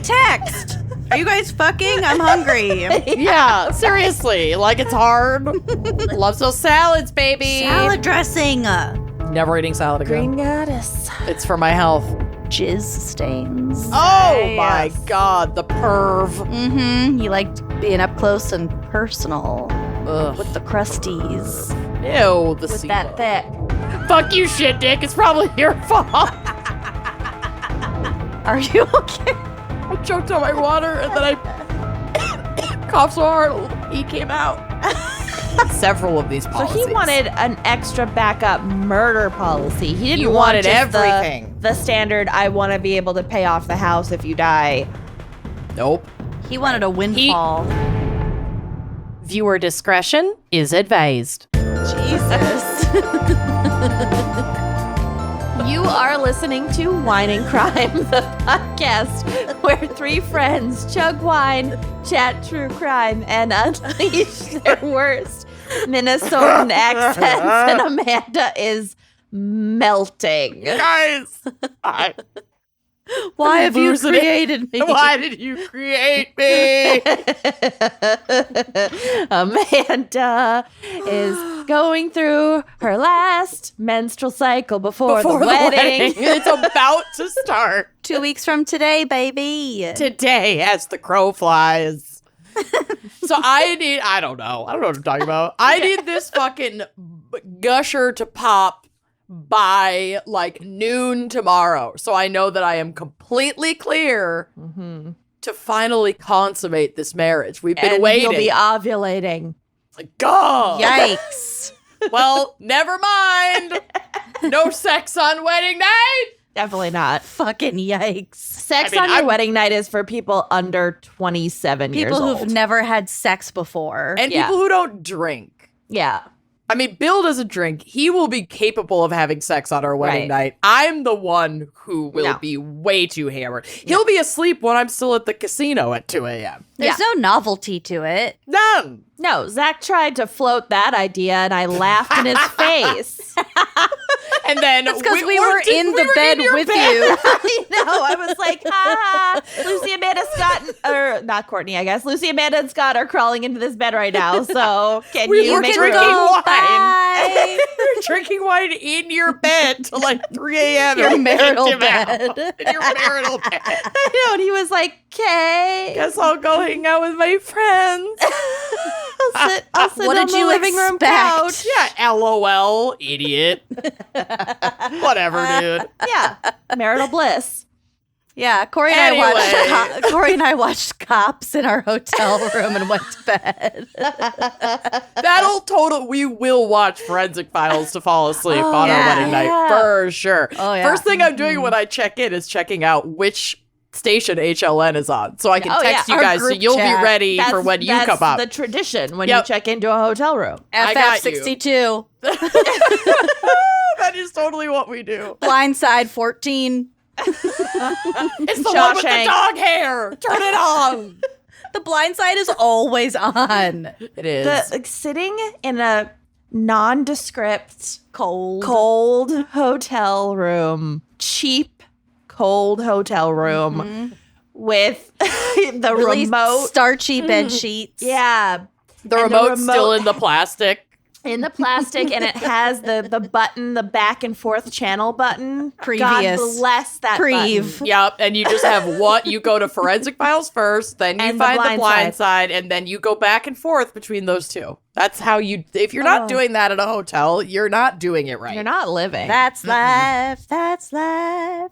text. Are you guys fucking? I'm hungry. Yeah, seriously. Like, it's hard. Love those salads, baby. Salad dressing. Never eating salad again. Green goddess. It's for my health. Jizz stains. Oh, my God. The perv. Mm-hmm. He liked being up close and personal. Ugh. With the crusties. Ew, the With sea that thick. Fuck you, shit dick. It's probably your fault. Are you okay? I choked on my water and then I coughed so hard, he came out. Several of these So policies. he wanted an extra backup murder policy. He didn't want wanted just everything. The standard, I want to be able to pay off the house if you die. Nope. He wanted a windfall. Viewer discretion is advised. Jesus. You are listening to Wine and Crime, the podcast where three friends chug wine, chat true crime, and unleash their worst Minnesotan accents. And Amanda is melting. Guys! Why have you Losing it. created me? Why did you create me? Amanda is going through her last menstrual cycle before the wedding. It's about to start 2 weeks from today, baby. today as the crow flies. So I don't know what I'm talking about. I need this fucking gusher to pop by like noon tomorrow. So I know that I am completely clear to finally consummate this marriage. We've been And waiting. you'll be ovulating. Like, God. Yikes. Well, never mind. No sex on wedding night. Definitely not. Fucking yikes. Sex I mean, on your I'm- wedding night is for people under 27 years People old. who've never had sex before. And Yeah. people who don't drink. Yeah. I mean, Bill doesn't drink. He will be capable of having sex on our wedding night. I'm the one who will be way too hammered. He'll be asleep when I'm still at the casino at 2 a.m. There's no novelty to it. None. No, Zach tried to float that idea and I laughed in his face. And then That's because we were in the bed with you. I know. I was like, ha ha. Lucy, Amanda, Scott, or not Courtney, I guess. Lucy, Amanda, and Scott are crawling into this bed right now. So can We you were make drinking room? wine. Bye. You're drinking wine in your bed till like 3 a.m. Your and marital kicked him out. bed. In your marital bed. I know. And he was like, okay. Guess I'll go hang out with my friends. I'll sit What on did the you living room expect? couch. Yeah, LOL, idiot. Whatever, dude. Yeah. Marital bliss. Yeah, Corey and I watched Cops in our hotel room and went to bed. We will watch Forensic Files to fall asleep on yeah. our wedding night, for sure. Oh, yeah. First thing I'm doing when I check in is checking out which station HLN is on. So I can text you Our guys so group you'll chat. be ready for when you come up. That's the tradition when you check into a hotel room. I got FF62, That is totally what we do. Blindside 14. It's the one with the Shawshank. dog hair. Turn it on. The Blindside is always on. It is. Sitting in a nondescript, Cold. hotel room, cheap, cold hotel room with the Really remote. starchy bed sheets. Yeah. The And remote's still in the plastic. in the plastic, and it has the button, the back and forth channel button. Previous. God bless that Preve. button. Yep, and you just have what you go to Forensic Files first, then you And the find the blind blind side, and then you go back and forth between those two. That's how you. If you're not doing that at a hotel, you're not doing it right. You're not living. That's life. That's life.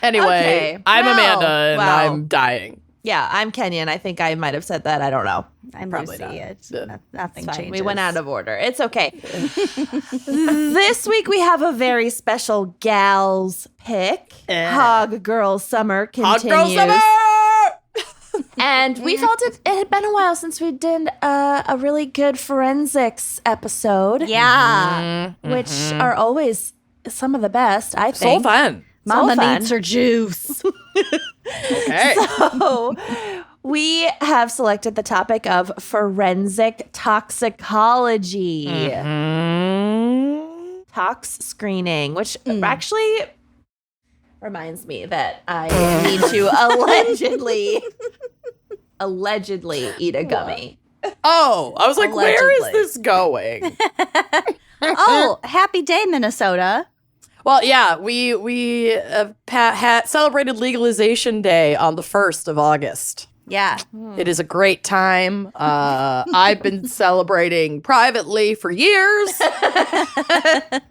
Anyway, Okay. I'm Wow. Amanda, and Wow. I'm dying. Yeah, I'm Kenyan. I think I might have said that. I don't know. I'm Probably Lucy. not. It's Yeah. nothing It's fine. changes. We went out of order. It's okay. This week we have a very special gals pick. Hog Girl Summer Hot continues. girl summer! And we felt it had been a while since we did a really good forensics episode. Yeah. Which are always some of the best, I So think. fun. Mama fun. needs her juice. Okay. So we have selected the topic of forensic toxicology. Tox screening, which actually reminds me that I need to allegedly eat a gummy. Oh, I was like, where is Allegedly. this going? Oh, happy day, Minnesota. Well, yeah, we celebrated Legalization Day on the 1st of August. Yeah. It is a great time. I've been celebrating privately for years, but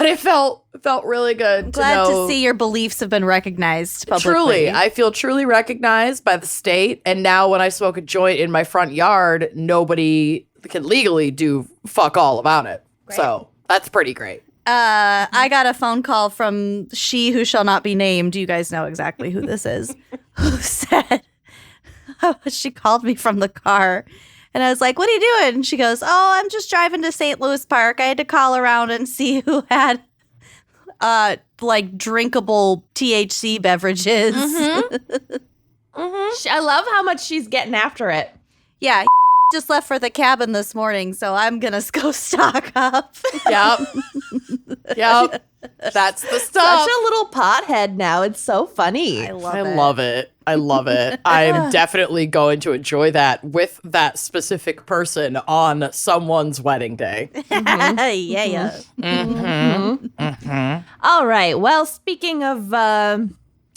it felt really good. Glad to know. to see your beliefs have been recognized publicly. Truly, I feel truly recognized by the state. And now when I smoke a joint in my front yard, nobody can legally do fuck all about it. Great. So that's pretty great. I got a phone call from she who shall not be named. You guys know exactly who this is. Who said, she called me from the car. And I was like, what are you doing? And she goes, oh, I'm just driving to St. Louis Park. I had to call around and see who had like drinkable THC beverages. I love how much she's getting after it. Yeah, just left for the cabin this morning, so I'm going to go stock up. Yep. Yep. That's the stuff. Such a little pothead now. It's so funny. I love I it. love it. I love it. I'm definitely going to enjoy that with that specific person on someone's wedding day. Yeah. All right. Well, speaking of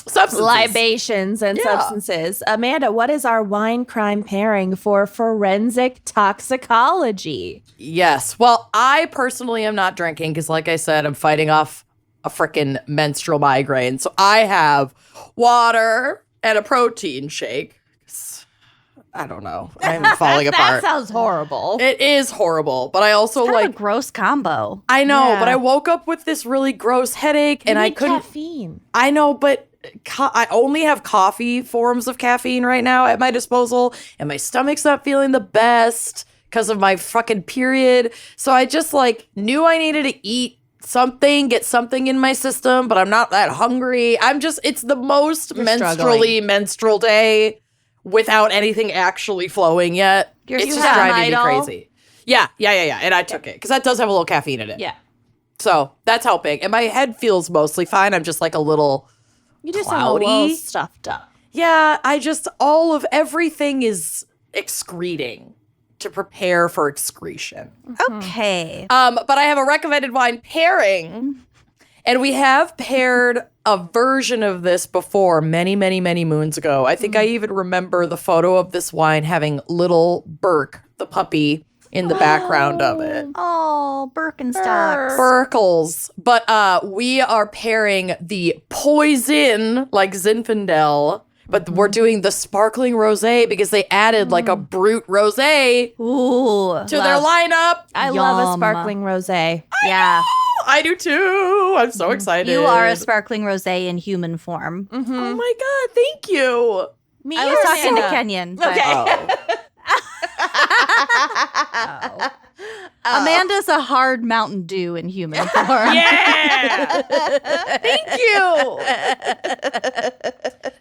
Substances. libations and Yeah. substances, Amanda, what is our wine crime pairing for forensic toxicology? Yes. Well, I personally am not drinking because, like I said, I'm fighting off a freaking menstrual migraine. So I have water and a protein shake. I don't know. I'm falling That apart. sounds horrible. It is horrible, but I also Kind of a like. gross combo. I know, Yeah. but I woke up with this really gross headache, and You I need couldn't. caffeine. I know, but I only have coffee forms of caffeine right now at my disposal, and my stomach's not feeling the best because of my fucking period. So I just like knew I needed to eat something, get something in my system, but I'm not that hungry. It's the most You're menstrual day without anything actually flowing yet. You're It's just so driving me idle. crazy. Yeah. And I took it because that does have a little caffeine in it. Yeah. So that's helping. And my head feels mostly fine. I'm just like a little. You just sound a little Cloudy? stuffed up. Yeah, all of everything is excreting to prepare for excretion. Okay. But I have a recommended wine pairing, and we have paired a version of this before many, many, many moons ago. I think I even remember the photo of this wine having little Burke, the puppy, in the background of it. Oh, Birkenstocks. Burkles. But we are pairing the PoiZin, like Zinfandel, but we're doing the sparkling rosé because they added like a Brut rosé Ooh. to their lineup. I love a Yum. sparkling rosé. Yeah. I do too. I'm so excited. You are a sparkling rosé in human form. Oh my God, thank you. Me I was or talking to Amanda? Kenyon. but- Okay. Oh. Amanda's a hard Mountain Dew in human form. Yeah. Thank you.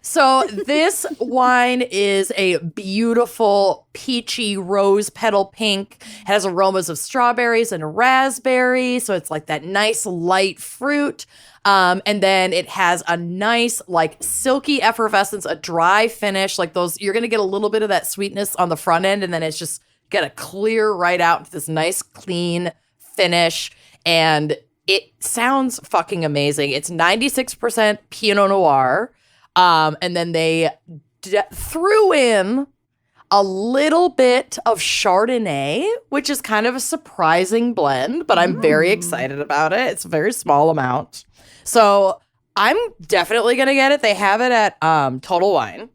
So this wine is a beautiful peachy rose petal pink. It has aromas of strawberries and raspberry. So it's like that nice light fruit. And then it has a nice like silky effervescence, a dry finish. Like those, you're going to get a little bit of that sweetness on the front end. And then it's just going to clear right out into this nice clean finish. And it sounds fucking amazing. It's 96% Pinot Noir. And then they threw in a little bit of Chardonnay, which is kind of a surprising blend, but I'm very excited about it. It's a very small amount. So I'm definitely going to get it. They have it at Total Wine.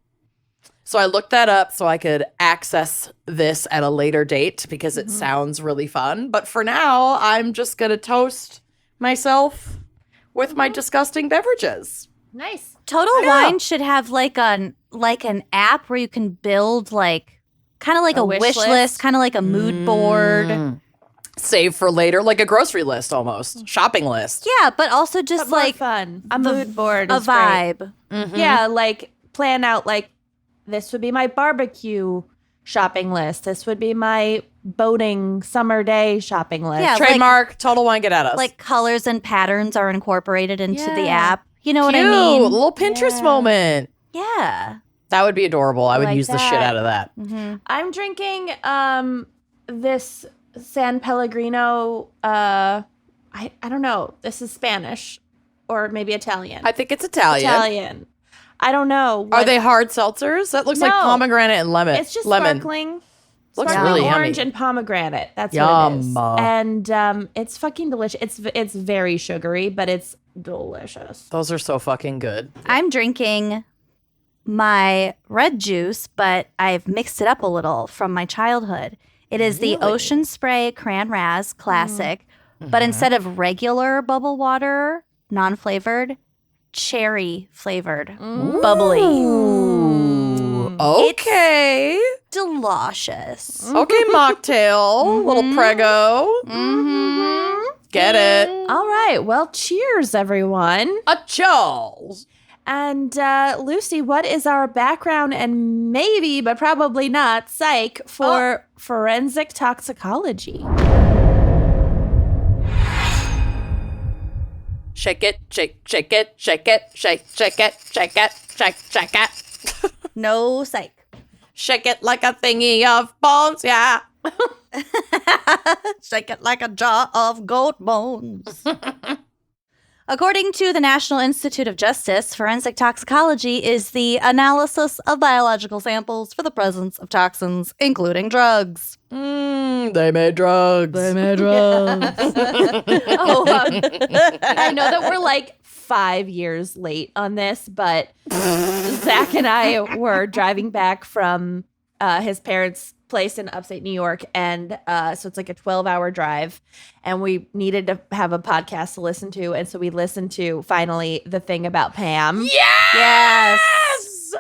So I looked that up so I could access this at a later date because it sounds really fun. But for now, I'm just going to toast myself with my disgusting beverages. Nice. Total Wine should have like an app where you can build like kind of like A a wish wish list? list, kind of like a mood board. Save for later, like a grocery list almost, shopping list. Yeah, but also just But more like fun. A the- mood board a is great. vibe. Yeah, like plan out like this would be my barbecue shopping list. This would be my boating summer day shopping list. Yeah, Trademark, Total Wine, get at us. Like colors and patterns are incorporated into the Yeah. app. You know what I Cute. mean? A little Pinterest moment. Yeah. That would be adorable. I would like use the shit that. out of that. Mm-hmm. I'm drinking this San Pellegrino. I don't know. This is Spanish or maybe Italian. I think it's Italian. I don't know. Are what- they hard seltzers? That looks like No. pomegranate and lemon. It's just lemon. sparkling. Looks Sparkling really orange yummy. and pomegranate. That's Yum. what it is. And it's fucking delicious. It's very sugary, but it's delicious. Those are so fucking good. I'm drinking my red juice, but I've mixed it up a little from my childhood. It is the Ocean Spray Cran Raz Classic, but instead of regular bubble water, non-flavored, cherry flavored, bubbly. Ooh. Okay. Delicious. Okay, mocktail. Little prego. Mm-hmm. Get it. All right. Well, cheers, everyone. A Charles. And Lucy, what is our background and maybe, but probably not, psych for forensic toxicology? Shake it, shake it, shake it, shake it, shake it, shake it. No psych. Shake it like a thingy of bones, yeah. Shake it like a jar of goat bones. According to the National Institute of Justice, forensic toxicology is the analysis of biological samples for the presence of toxins, including drugs. They made drugs. They made drugs. I know that we're like 5 years late on this, but Zach and I were driving back from his parents' place in upstate New York, and so it's like a 12-hour drive, and we needed to have a podcast to listen to, and so we listened to finally The Thing About Pam. Yes.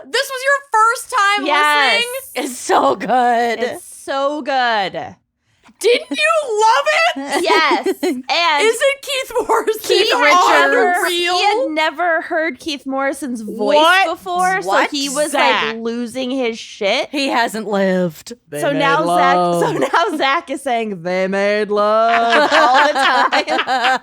This was your first time Yes. listening? It's so good. It's so good. Didn't you love it? Yes. And Isn't Keith Morrison He unreal? had never heard Keith Morrison's voice What? before, What? so he was Zach. like losing his shit. He hasn't lived. So now Zach is saying they made love all the time.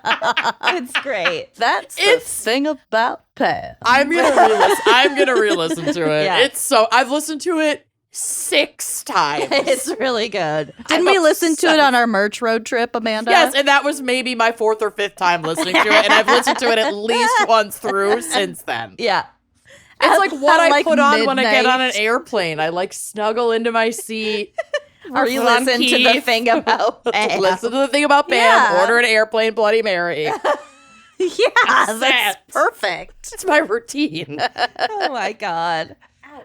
It's great. That's It's- the thing about Pam. I'm gonna re-listen to it. Yeah. It's so I've listened to it 6 times. It's really good. Didn't we listen to it on our merch road trip, Amanda? Yes, and that was maybe my 4th or 5th time listening to it, and I've listened to it at least once through since then. Yeah. It's like what I Like put on when I get on an midnight. airplane. I like snuggle into my seat. Or you put on listen to The Keith. Thing About Pam. Listen to The Thing About Pam. Yeah. Order an airplane Bloody Mary. Yeah, Set. that's perfect. It's my routine. Oh my God.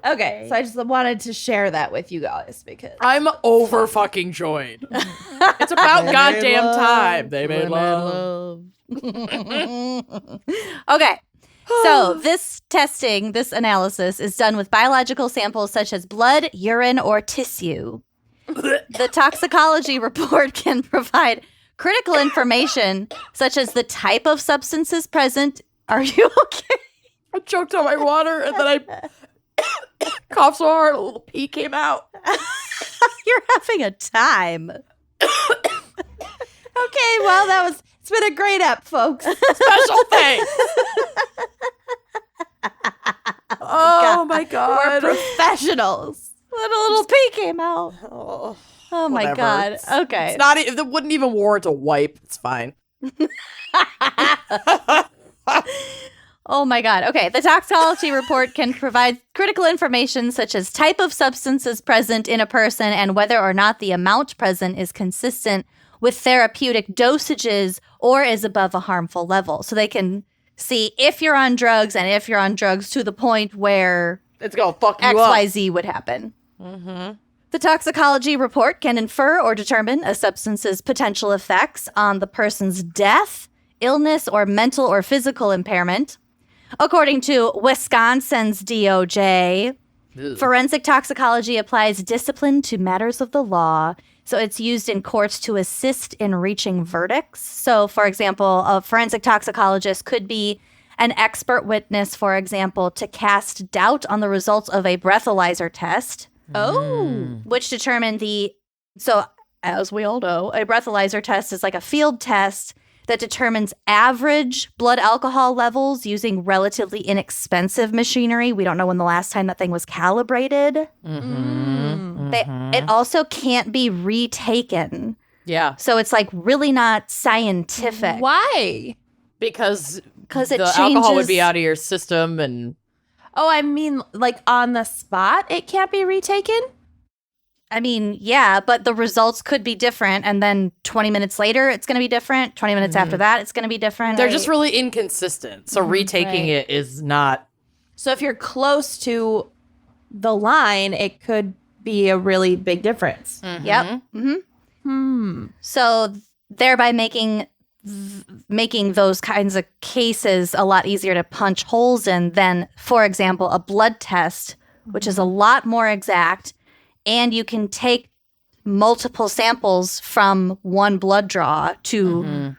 Okay, so I just wanted to share that with you guys because I'm over fucking joined. It's about goddamn time. They made love. Okay. So this testing, this analysis is done with biological samples such as blood, urine, or tissue. The toxicology report can provide critical information such as the type of substances present. Are you okay? I choked on my water and then I coughed so hard a little pee came out. you're having a time. Okay, well, it's been a great ep, folks. Special thanks. Oh my god. We're professionals. When a little pee came out. Oh, Oh my whatever. God. It's- Okay. It's not. It wouldn't even warrant a wipe. It's fine. Oh my God. Okay. The toxicology report can provide critical information such as type of substances present in a person and whether or not the amount present is consistent with therapeutic dosages or is above a harmful level. So they can see if you're on drugs and if you're on drugs to the point where It's gonna fuck you up. XYZ would happen. The toxicology report can infer or determine a substance's potential effects on the person's death, illness, or mental or physical impairment. According to Wisconsin's DOJ, forensic toxicology applies discipline to matters of the law. So it's used in courts to assist in reaching verdicts. So, for example, a forensic toxicologist could be an expert witness, for example, to cast doubt on the results of a breathalyzer test. Oh. Which determine so as we all know, a breathalyzer test is like a field test that determines average blood alcohol levels using relatively inexpensive machinery. We don't know when the last time that thing was calibrated. It also can't be retaken. Yeah. So it's like really not scientific. Why? Because it the alcohol would be changes- out of your system and Oh, I mean, like on the spot, it can't be retaken? I mean, yeah, but the results could be different. And then 20 minutes later, it's going to be different. 20 minutes after that, it's going to be different. they're just really inconsistent. So retaking right. it is not. So if you're close to the line, it could be a really big difference. Yep. So thereby making those kinds of cases a lot easier to punch holes in than, for example, a blood test, which is a lot more exact. And you can take multiple samples from one blood draw to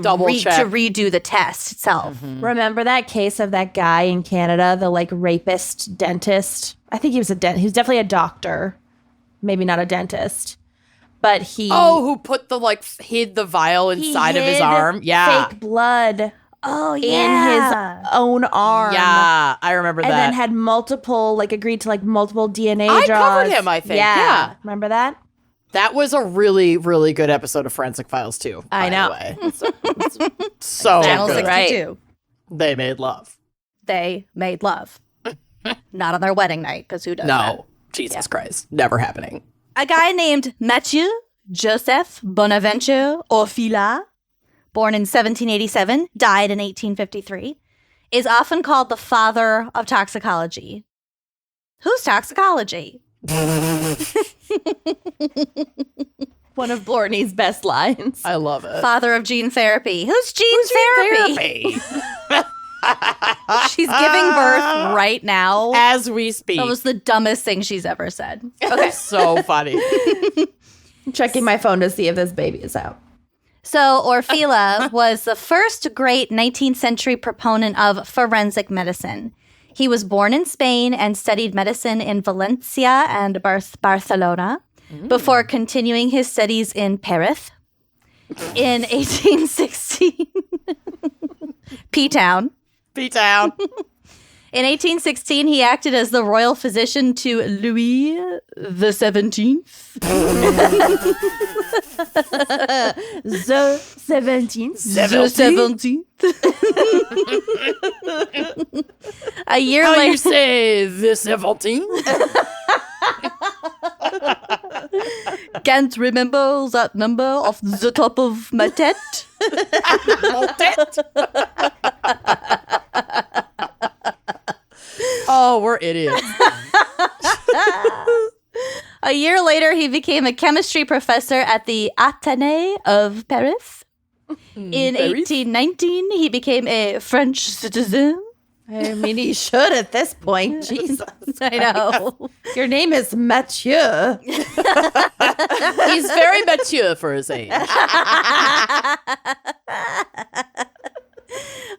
Double check. to redo the test itself. Remember that case of that guy in Canada, the like rapist dentist? I think he was he was definitely a doctor, maybe not a dentist, but he Who put the hid the vial he inside of his hid arm? Yeah. fake blood Oh, in yeah. his own arm. Yeah, I remember And that. then had agreed to multiple DNA I draws. covered him, I think. Yeah. Remember that? That was a really, really good episode of Forensic Files too. I know. By the way. So Channel good. 62. They made love. They made love. Not on their wedding night, because who does that? No, Jesus Christ, never happening. A guy named Mathieu Joseph Bonaventure Orfila, born in 1787, died in 1853, is often called the father of toxicology. Who's toxicology? One of Blarney's best lines. I love it. Father of gene therapy. Who's gene therapy? She's giving birth right now. As we speak. That was the dumbest thing she's ever said. Okay. So funny. I'm checking my phone to see if this baby is out. So Orfila was the first great 19th century proponent of forensic medicine. He was born in Spain and studied medicine in Valencia and Barcelona before continuing his studies in Paris. In 1816, P-Town. P-Town. In 1816, he acted as the royal physician to Louis the 17th. The 17th. The 17th. A year How later, you say the 17th? can't remember that number off the top of my head. Oh, we're idiots. A year later, he became a chemistry professor at the Athénée of Paris. In 1819, he became a French citizen. I mean, he should at this point. Jesus. I know. Your name is Mathieu. He's very mature for his age.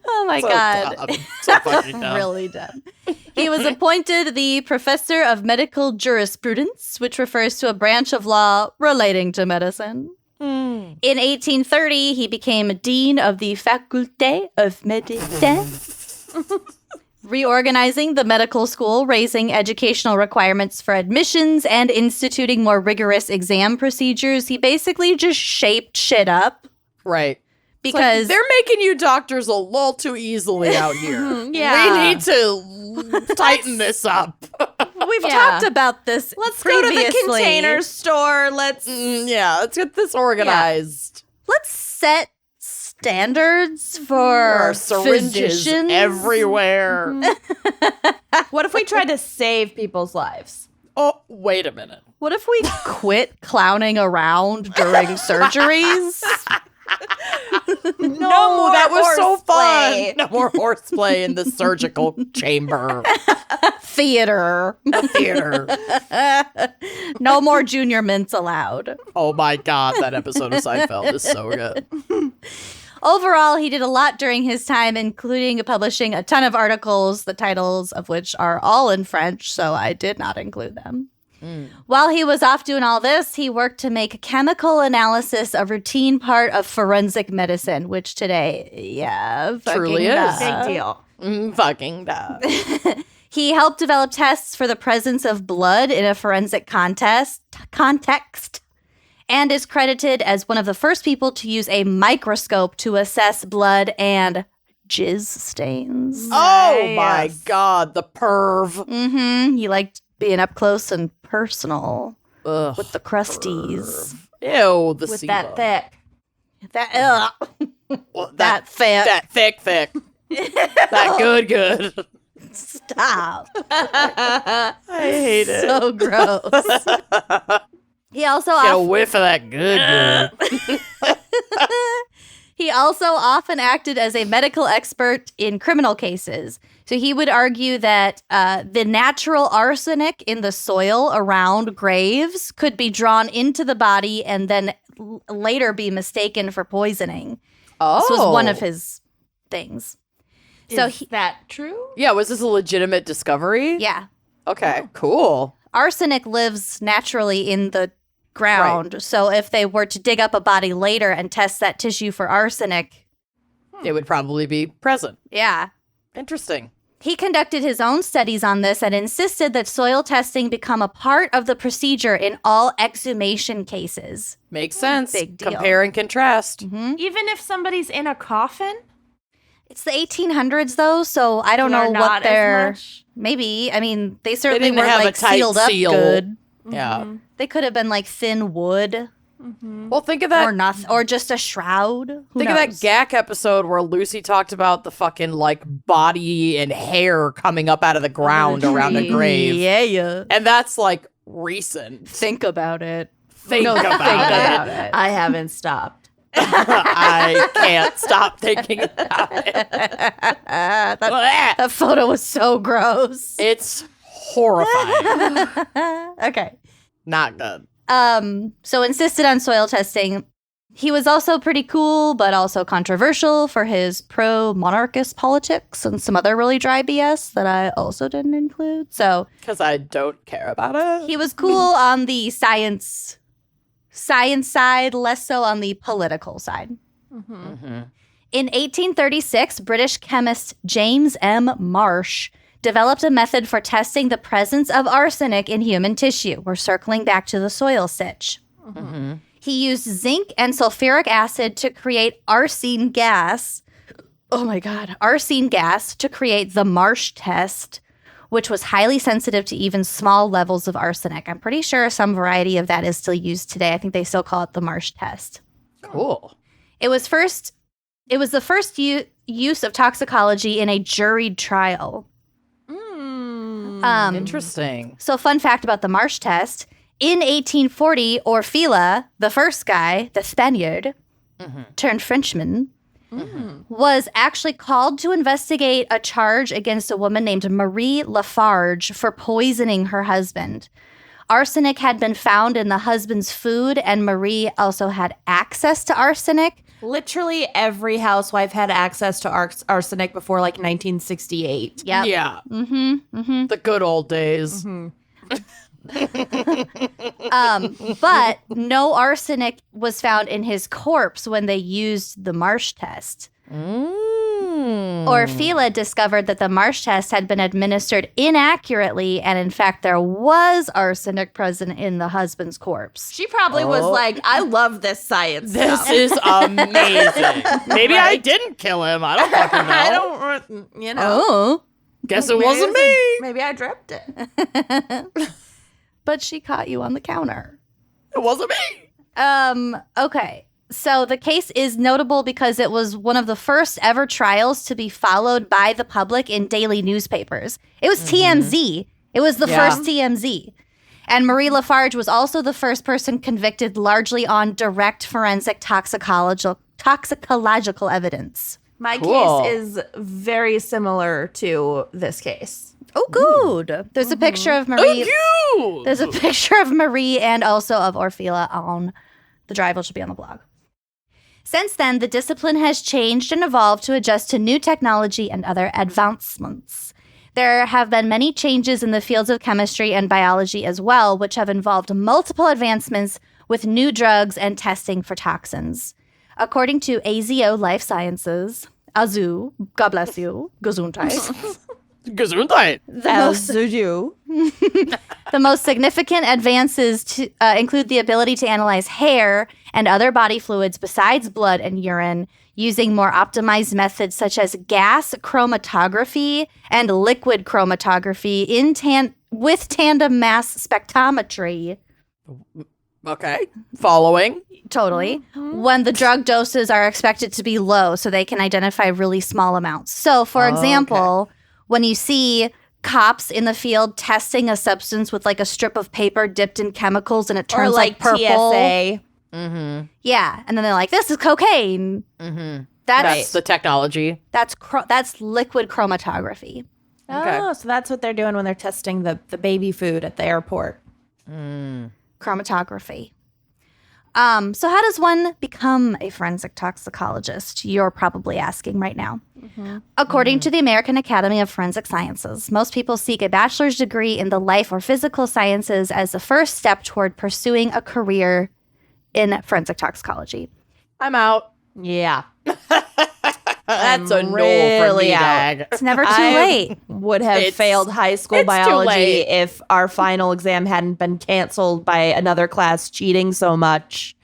Oh my God. Dumb. So fucking dumb. Really dumb. He was appointed the professor of medical jurisprudence, which refers to a branch of law relating to medicine. In 1830, he became dean of the Faculté of Médecine, reorganizing the medical school, raising educational requirements for admissions, and instituting more rigorous exam procedures. He basically just shaped shit up Right. because they're making you doctors a little too easily out here. Yeah. We need to tighten this up. we've talked about this Let's go to the previously. container store. Let's. Yeah, let's get this organized. Let's set standards for Our syringes physicians. everywhere. What if we tried to save people's lives? Oh, wait a minute. What if we quit clowning around during surgeries? No, that was so horseplay. fun. No more horseplay in the surgical chamber. Theater. Theater. No more junior mints allowed. Oh my God, that episode of Seinfeld is so good. Overall, he did a lot during his time, including publishing a ton of articles, the titles of which are all in French, so I did not include them. While he was off doing all this, he worked to make chemical analysis a routine part of forensic medicine, which today, Truly is. duh. Big deal. Fucking duh. He helped develop tests for the presence of blood in a forensic context, and is credited as one of the first people to use a microscope to assess blood and jizz stains. Oh my God, the perv. He liked being up close and personal Ugh, with the crusties. ew, the With SIBO. that thick. That That thick. That thick. That good. Stop. I hate it. So gross. He also Get a whiff of that good. He also often acted as a medical expert in criminal cases. So he would argue that the natural arsenic in the soil around graves could be drawn into the body and then later be mistaken for poisoning. Oh. This was one of his things. So Is that true? Yeah, was this a legitimate discovery? yeah. Okay, cool. Arsenic lives naturally in the ground. So if they were to dig up a body later and test that tissue for arsenic, It would probably be present. yeah. Interesting. He conducted his own studies on this and insisted that soil testing become a part of the procedure in all exhumation cases. Makes sense. Big deal. Compare and contrast. Even if somebody's in a coffin? It's the 1800s, though, so I don't know They're what not as they're. much? Maybe. I mean, they certainly didn't weren't have a like tight sealed up seal. good. Yeah. They could have been like thin wood Well, think of that. or nothing, or just a shroud. Who Think knows? of that GAC episode where Lucy talked about the fucking like body and hair coming up out of the ground around a grave. Yeah. And that's like recent. Think about it. Think about it. I haven't stopped. I can't stop thinking about it. That photo was so gross. It's horrifying. Okay. Not good. So insisted on soil testing. He was also pretty cool, but also controversial for his pro-monarchist politics and some other really dry BS that I also didn't include. So Because I don't care about it. he was cool on the science side, less so on the political side. In 1836, British chemist James M. Marsh developed a method for testing the presence of arsenic in human tissue. We're circling back to the soil sitch. He used zinc and sulfuric acid to create arsine gas. Oh my God. Arsine gas to create the Marsh Test, which was highly sensitive to even small levels of arsenic. I'm pretty sure some variety of that is still used today. I think they still call it the Marsh Test. Cool. It was the first use of toxicology in a juried trial. Interesting. So, fun fact about the Marsh Test. In 1840, Orfila, the first guy, the Spaniard, turned Frenchman, was actually called to investigate a charge against a woman named Marie Lafarge for poisoning her husband. Arsenic had been found in the husband's food, and Marie also had access to arsenic. Literally every housewife had access to arsenic before like 1968. Yep. Yeah. The good old days. But no arsenic was found in his corpse when they used the Marsh Test. Orfila discovered that the Marsh Test had been administered inaccurately, and in fact, there was arsenic present in the husband's corpse. She probably was like, I love this science This stuff. is amazing. Maybe I didn't kill him. I don't fucking know. I don't, you know. Oh. Guess it Maybe wasn't it was me. Maybe I dreamt it. But she caught you on the counter. It wasn't me. Okay. So the case is notable because it was one of the first ever trials to be followed by the public in daily newspapers. It was TMZ. It was the first TMZ. And Marie Lafarge was also the first person convicted largely on direct forensic toxicological evidence. My Cool. case is very similar to this case. Oh, good. There's a picture of Marie. You. There's a picture of Marie and also of Orfila on the drive, which will be on the blog. Since then, the discipline has changed and evolved to adjust to new technology and other advancements. There have been many changes in the fields of chemistry and biology as well, which have involved multiple advancements with new drugs and testing for toxins. According to AZO Life Sciences, Azu, God bless you, Gesundheit. Gesundheit. The most significant advances include the ability to analyze hair and other body fluids besides blood and urine using more optimized methods such as gas chromatography and liquid chromatography with tandem mass spectrometry. Okay. Following. Totally. When the drug doses are expected to be low so they can identify really small amounts. So, for example, when you see cops in the field testing a substance with like a strip of paper dipped in chemicals and it turns like purple. TSA. Mm-hmm. Yeah. And then they're like, this is cocaine. Mm-hmm. That's the technology. That's liquid chromatography. Okay. Oh, so that's what they're doing when they're testing the baby food at the airport. Chromatography. So how does one become a forensic toxicologist? You're probably asking right now. According to the American Academy of Forensic Sciences, most people seek a bachelor's degree in the life or physical sciences as the first step toward pursuing a career in forensic toxicology. I'm out. Yeah. That's a no for really me, out. dog. It's never too late. Would have failed high school it's too biology late. if our final exam hadn't been canceled by another class cheating so much.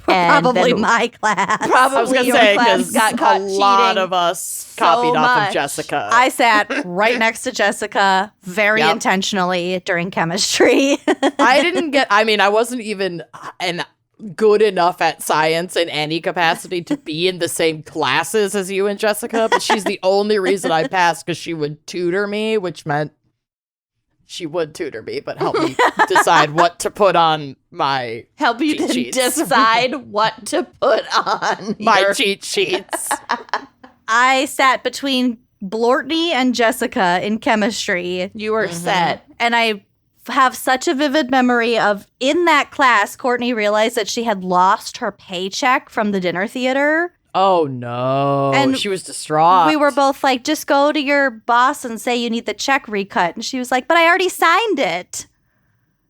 And Probably then my class. probably I was going to your say, class because got caught a lot cheating of us so copied off much. of Jessica. I sat right next to Jessica very Yep. intentionally during chemistry. I wasn't even good enough at science in any capacity to be in the same classes as you and Jessica, but she's the only reason I passed because she would tutor me, which meant she would tutor me, but help me decide what to put on my help you cheat to sheets. decide what to put on my cheat sheets. I sat between Blortney and Jessica in chemistry, You were set. and I have such a vivid memory of in that class, Courtney realized that she had lost her paycheck from the dinner theater. Oh no. And she was distraught. We were both like, just go to your boss and say you need the check recut. And she was like, but I already signed it.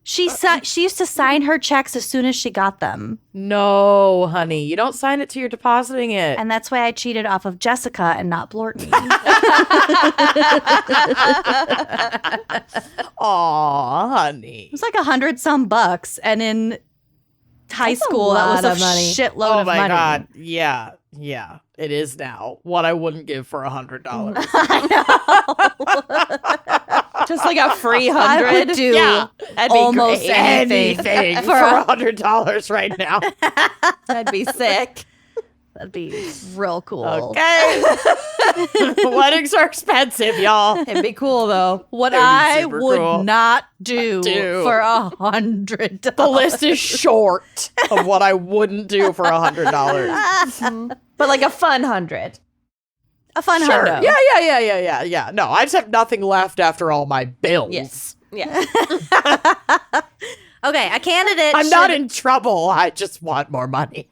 She used to sign her checks as soon as she got them. No, honey. You don't sign it till you're depositing it. And that's why I cheated off of Jessica and not Blortney. Aw, honey. It was like $100-some bucks. And in high school, that was lot a of money. shitload Oh of my money. God. Yeah. Yeah. It is now. What I wouldn't give for $100. Just like a free I would 100. do Yeah. That'd be almost great. anything for $100 right now. That'd be sick. That'd be real cool. Okay. Weddings are expensive, y'all. It'd be cool though. What That'd be I super would cool. not do Do. for $100. The list is short of what I wouldn't do for $100. But like a fun 100. A fun Sure. hundo. Yeah. No, I just have nothing left after all my bills. Yes. Yeah. Okay, a candidate. I'm not in trouble. I just want more money.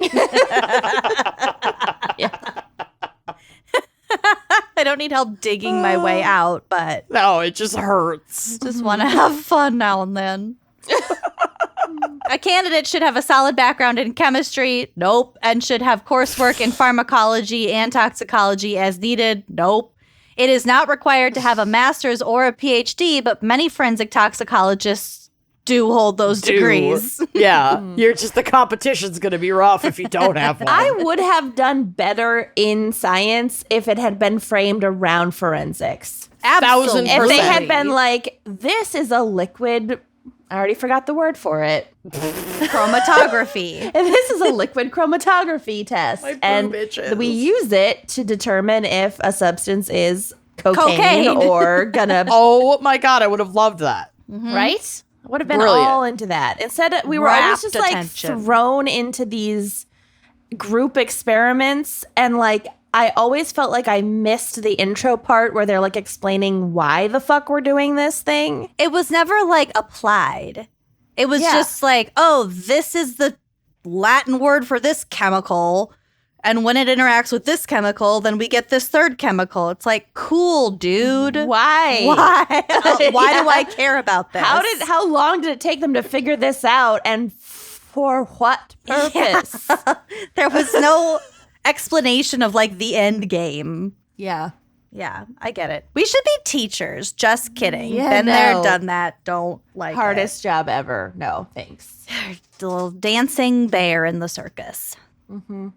I don't need help digging my way out, but No, it just hurts. just want to have fun now and then. A candidate should have a solid background in chemistry. Nope. And should have coursework in pharmacology and toxicology as needed. Nope. It is not required to have a master's or a PhD, but many forensic toxicologists do hold those degrees. Yeah. You're just, the competition's going to be rough if you don't have one. I would have done better in science if it had been framed around forensics. Absolutely. If they had Absolutely. been like, this is a liquid, I already forgot the word for it. Chromatography. And this is a liquid chromatography test. My boob And itches. we use it to determine if a substance is cocaine. Cocaine. or gonna, Oh my God, I would have loved that. right? I would have been Brilliant. all into that. Instead, we were always Rapt just like attention. thrown into these group experiments. And like, I always felt like I missed the intro part where they're like explaining why the fuck we're doing this thing. It was never like applied. It was Yeah. just like, oh, this is the Latin word for this chemical. And when it interacts with this chemical, then we get this third chemical. It's like, cool, dude. Why? Why? Why Yeah. do I care about this? How long did it take them to figure this out, and for what purpose? There was no explanation of like the end game. Yeah. Yeah, I get it. We should be teachers. Just kidding. Yeah, Been there, no. done that. Don't like Hardest job ever. No, thanks. it. The little dancing bear in the circus. Mm-hmm.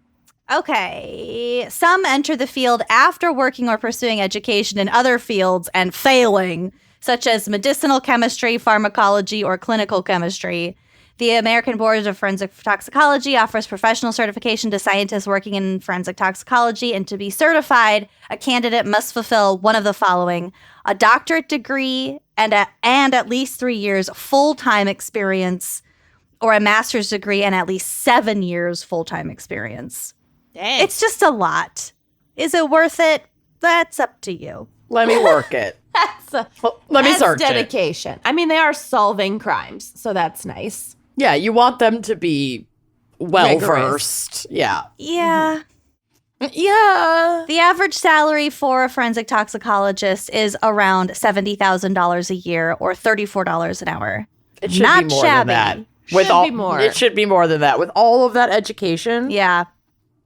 Okay. Some enter the field after working or pursuing education in other fields and failing, such as medicinal chemistry, pharmacology, or clinical chemistry. The American Board of Forensic Toxicology offers professional certification to scientists working in forensic toxicology, and to be certified, a candidate must fulfill one of the following: a doctorate degree and at least 3 years full-time experience, or a master's degree and at least 7 years full-time experience. Dang. It's just a lot. Is it worth it? That's up to you. Let me work it. Let me that's search it. dedication. I mean, they are solving crimes, so that's nice. Yeah, you want them to be well Rigorous. versed. Yeah. Yeah. Yeah. The average salary for a forensic toxicologist is around $70,000 a year, or $34 an hour. It should Not be more shabby. than that. Should be more. It should be more than that. With all of that education, Yeah.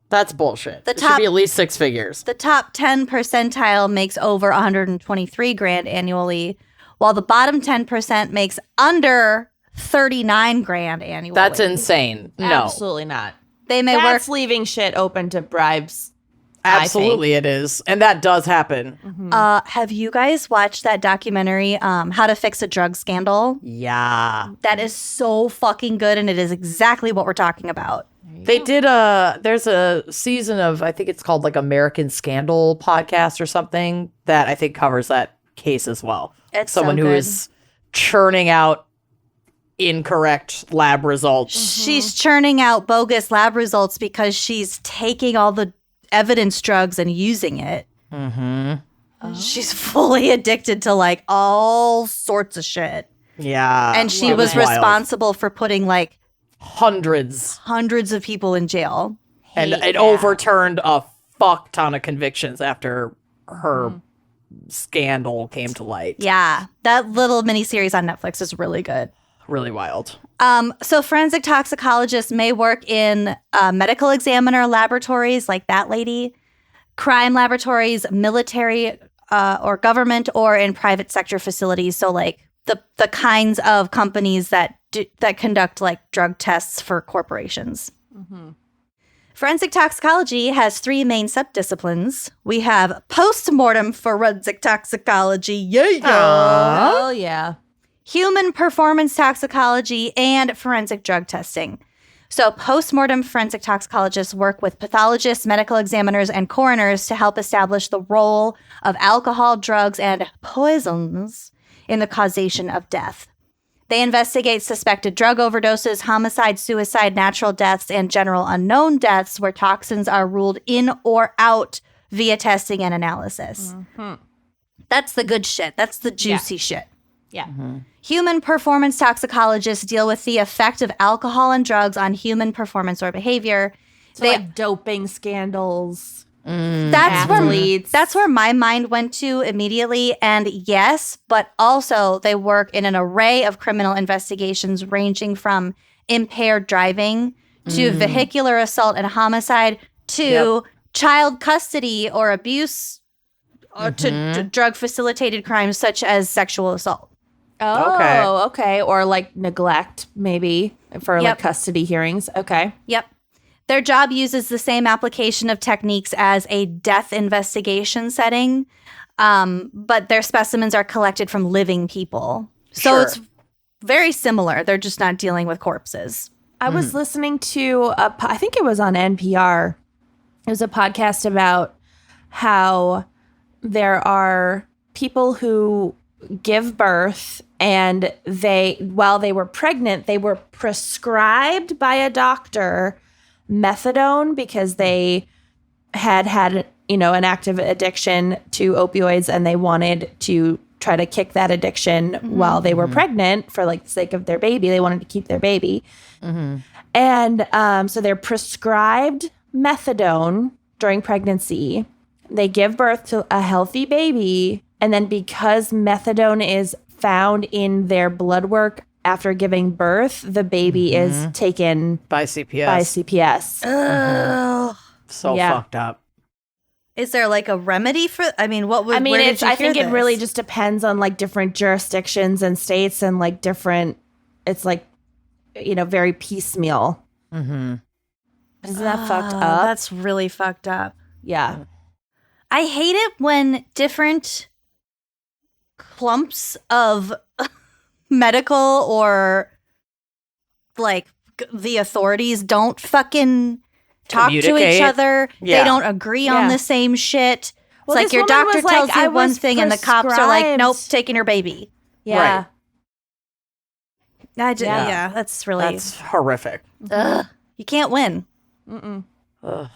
that's bullshit. The It top- should be at least 6 figures. The top 10 percentile makes over 123 grand annually, while the bottom 10% makes under 39 grand annually. That's insane. No. Absolutely not. They may work. That's leaving shit open to bribes. Absolutely it is. And that does happen. Have you guys watched that documentary, How to Fix a Drug Scandal? Yeah. That is so fucking good, and it is exactly what we're talking about. They did there's a season of, I think it's called like American Scandal podcast or something, that I think covers that case as well. It's Someone so who good. is churning out incorrect lab results. She's churning out bogus lab results because she's taking all the evidence drugs and using it. Mm-hmm. She's fully addicted to like all sorts of shit. Yeah. And she it was wild. responsible for putting like Hundreds. hundreds of people in jail. And Hate it that. overturned a fuck ton of convictions after her scandal came to light. Yeah. That little miniseries on Netflix is really good. Really wild. So forensic toxicologists may work in medical examiner laboratories like that lady, crime laboratories, military or government, or in private sector facilities. So like the kinds of companies that conduct like drug tests for corporations. Forensic toxicology has 3 main subdisciplines. We have postmortem forensic toxicology, Oh, yeah. human performance toxicology, and forensic drug testing. So postmortem forensic toxicologists work with pathologists, medical examiners, and coroners to help establish the role of alcohol, drugs, and poisons in the causation of death. They investigate suspected drug overdoses, homicide, suicide, natural deaths, and general unknown deaths where toxins are ruled in or out via testing and analysis. That's the good shit. That's the juicy shit. Yeah. Human performance toxicologists deal with the effect of alcohol and drugs on human performance or behavior. So like doping scandals. That's athletes. that's where my mind went to immediately. And yes, but also they work in an array of criminal investigations ranging from impaired driving to vehicular assault and homicide to child custody or abuse or to drug facilitated crimes such as sexual assault. Oh, okay. Or like neglect, maybe, for like Yep. custody hearings. Okay. Yep. Their job uses the same application of techniques as a death investigation setting, but their specimens are collected from living people. So Sure. it's very similar. They're just not dealing with corpses. I was listening to I think it was on NPR. It was a podcast about how there are people who give birth and while they were pregnant, they were prescribed by a doctor methadone because they had an active addiction to opioids and they wanted to try to kick that addiction while they were pregnant for like the sake of their baby. They wanted to keep their baby. And so they're prescribed methadone during pregnancy. They give birth to a healthy baby. And then because methadone is found in their blood work after giving birth, the baby is taken By CPS. by CPS. Ugh. So Yeah. fucked up. Is there like a remedy for? I mean, what would? I mean, where did it's. you I hear think it this? really just depends on like different jurisdictions and states and like different. It's like, very piecemeal. Mm-hmm. Isn't that fucked Oh, up? That's really fucked up. Yeah. I hate it when different clumps of medical or like the authorities don't fucking talk to each Communicate. other. Yeah. They don't agree on Yeah. the same shit. Well, It's like this your woman doctor was tells like, you "I one was thing and the cops are like, prescribed." nope, taking your baby. Yeah. Right. Yeah. Yeah, that's really That's horrific. ugh. You can't win. Mm-mm. Ugh.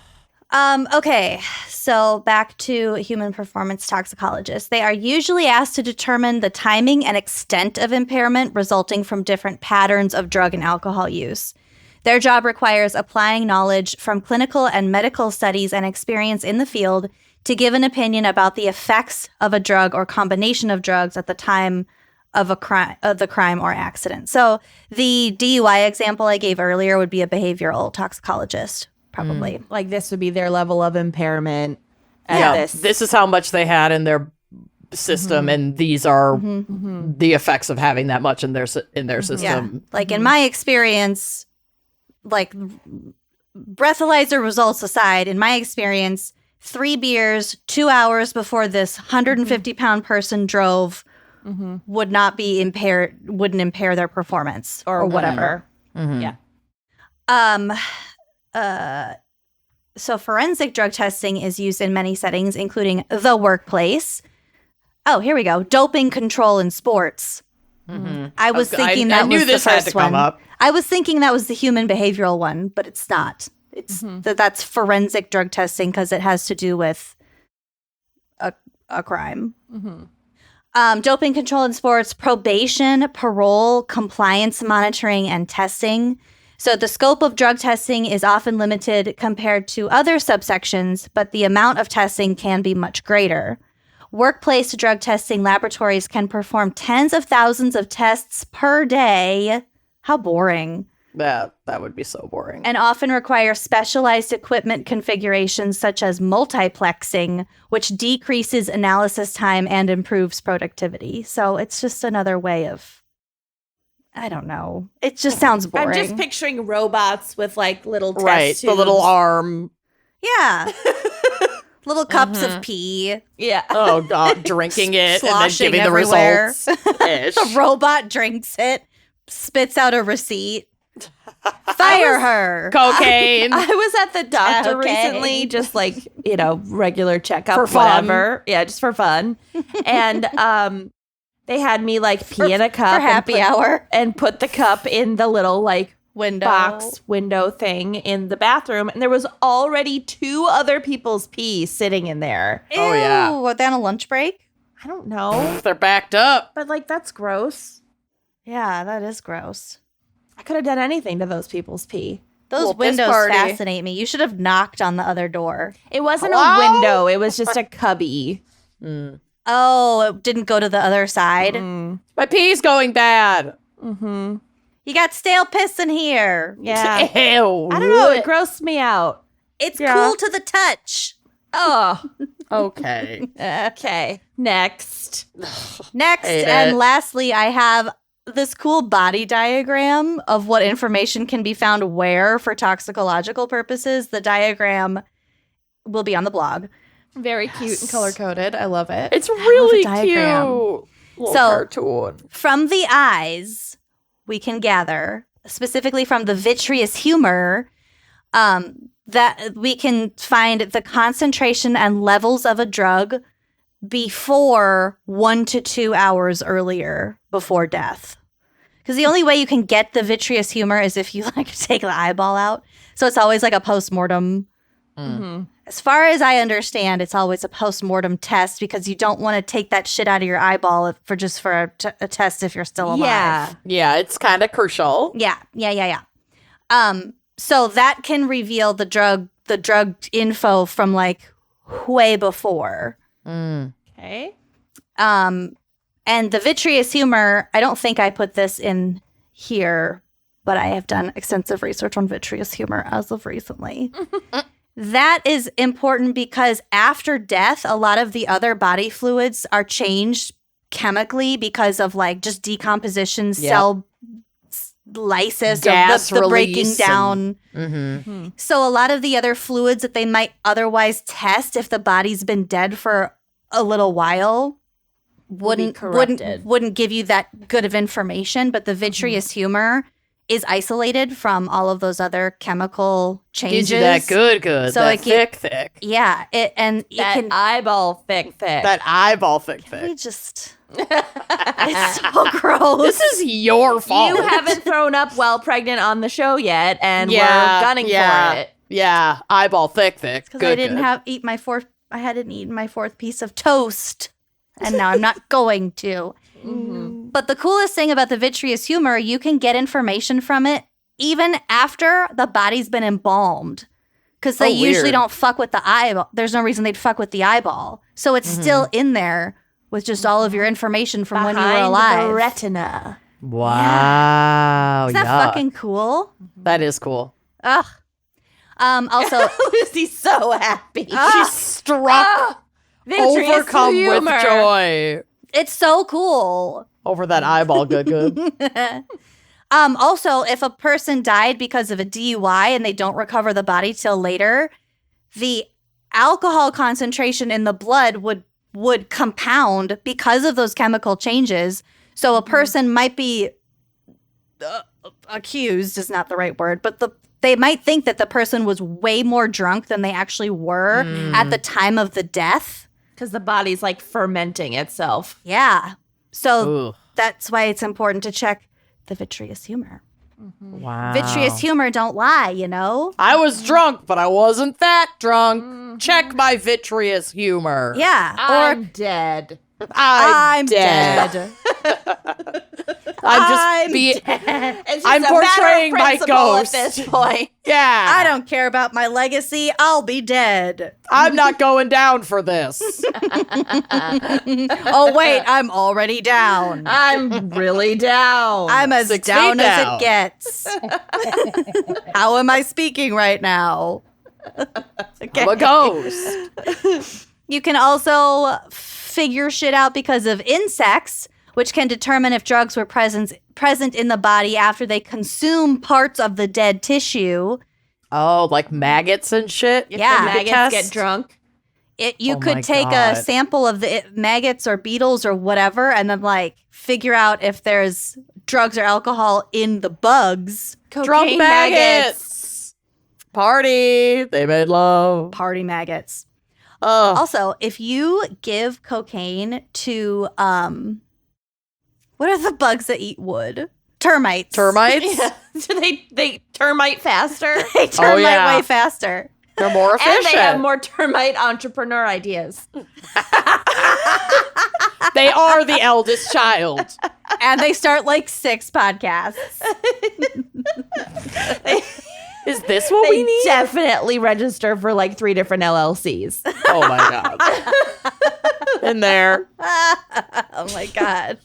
Okay, so back to human performance toxicologists. They are usually asked to determine the timing and extent of impairment resulting from different patterns of drug and alcohol use. Their job requires applying knowledge from clinical and medical studies and experience in the field to give an opinion about the effects of a drug or combination of drugs at the time of the crime or accident. So the DUI example I gave earlier would be a behavioral toxicologist, probably. Like this would be their level of impairment. At Yeah. This. This is how much they had in their system, and these are the effects of having that much in their system. Yeah. Like in my experience, like breathalyzer results aside, in my experience, 3 beers, 2 hours before this 150-pound person drove would not be impaired, wouldn't impair their performance or whatever. Yeah. So forensic drug testing is used in many settings, including the workplace. Oh, here we go. Doping control in sports. I was thinking that I knew was this the had first to come one. up. I was thinking that was the human behavioral one, but it's not. It's that's forensic drug testing because it has to do with a crime. Doping control in sports, probation, parole, compliance monitoring, and testing. So the scope of drug testing is often limited compared to other subsections, but the amount of testing can be much greater. Workplace drug testing laboratories can perform tens of thousands of tests per day. How boring. That would be so boring. And often require specialized equipment configurations such as multiplexing, which decreases analysis time and improves productivity. So it's just another way of, I don't know. It just sounds boring. I'm just picturing robots with like little test Right, the little tubes. arm. Yeah. Little cups of pee. Yeah. Oh god, drinking it and then Sloshing giving everywhere. the results. Ish. A robot drinks it, spits out a receipt. Fire her. Cocaine. I was at the doctor Okay. recently, just like, regular checkup, For fun. whatever. Yeah, just for fun. And they had me like pee in a cup For happy hour. and put the cup in the little like Window. box window thing in the bathroom. And there was already 2 other people's pee sitting in there. Ew, Oh, yeah. Were they on a lunch break? I don't know. They're backed up. But like, that's gross. Yeah, that is gross. I could have done anything to those people's pee. Those Well, this windows party- fascinate me. You should have knocked on the other door. It wasn't a Hello? window. It was just a cubby. Oh, it didn't go to the other side. My pee's going bad. Mm-hmm. You got stale piss in here. Yeah. Ew. I don't know. It grossed me out. It's Yeah. cool to the touch. Oh. Okay. Okay. Next. Next, Hate and it. lastly, I have this cool body diagram of what information can be found where for toxicological purposes. The diagram will be on the blog. Very cute and color coded. I love it. It's really cute. diagram. Little So- cartoon. From the eyes, we can gather, specifically from the vitreous humor, that we can find the concentration and levels of a drug before 1 to 2 hours earlier before death. Because the only way you can get the vitreous humor is if you like take the eyeball out. So it's always like a post-mortem. As far as I understand, it's always a post-mortem test because you don't want to take that shit out of your eyeball for a test if you're still alive. Yeah. Yeah, it's kind of crucial. Yeah. So that can reveal the drug the drug info from like way before. Okay. And the vitreous humor, I don't think I put this in here, but I have done extensive research on vitreous humor as of recently. That is important because after death, a lot of the other body fluids are changed chemically because of like just decomposition, cell lysis, gas or the breaking release down. Mm-hmm. So a lot of the other fluids that they might otherwise test if the body's been dead for a little while wouldn't give you that good of information. But the vitreous humor is isolated from all of those other chemical changes. Gives you that good. So that thick. Yeah, it can eyeball thick. That eyeball thick. We just it's so gross. This is your fault. You haven't thrown up while pregnant on the show yet, and we're gunning for it. Yeah, eyeball thick. Because I didn't eat my fourth. I hadn't eaten my fourth piece of toast, and now I'm not going to. Mm-hmm. But the coolest thing about the vitreous humor, you can get information from it even after the body's been embalmed. Because they usually don't fuck with the eyeball. There's no reason they'd fuck with the eyeball. So it's still in there with just all of your information from when you were alive. The retina. Wow. Is that fucking cool? That is cool. Ugh. Also, Lucy's so happy. She's struck, overcome with joy. It's so cool. Over that eyeball, good. Also, if a person died because of a DUI and they don't recover the body till later, the alcohol concentration in the blood would compound because of those chemical changes. So a person might be accused is not the right word, but they might think that the person was way more drunk than they actually were at the time of the death. Because the body's like fermenting itself. Yeah. So that's why it's important to check the vitreous humor. Wow. Vitreous humor don't lie, you know? I was drunk, but I wasn't that drunk. Check my vitreous humor. Yeah. I'm dead. I'm dead. I'm portraying my ghost at this point. Yeah. I don't care about my legacy. I'll be dead. I'm not going down for this. Oh, wait. I'm already down. I'm really down. I'm as 6 feet down as down. it gets. How am I speaking right now? Okay. I'm a ghost. You can also figure shit out because of insects, which can determine if drugs were present in the body after they consume parts of the dead tissue. Oh, like maggots and shit? Yeah. Maggots get drunk. You Oh could my take God. a sample of the maggots or beetles or whatever and then like figure out if there's drugs or alcohol in the bugs. Drunk maggots. Party. They made love. Party maggots. Oh. Also, if you give cocaine to what are the bugs that eat wood? Termites. Termites? So they termite faster. They termite yeah. way faster. They're more efficient. And they have more termite entrepreneur ideas. They are the eldest child. And they start like 6 podcasts. Is this what we They need? definitely register for like 3 different LLCs. Oh my God. In there. Oh my God.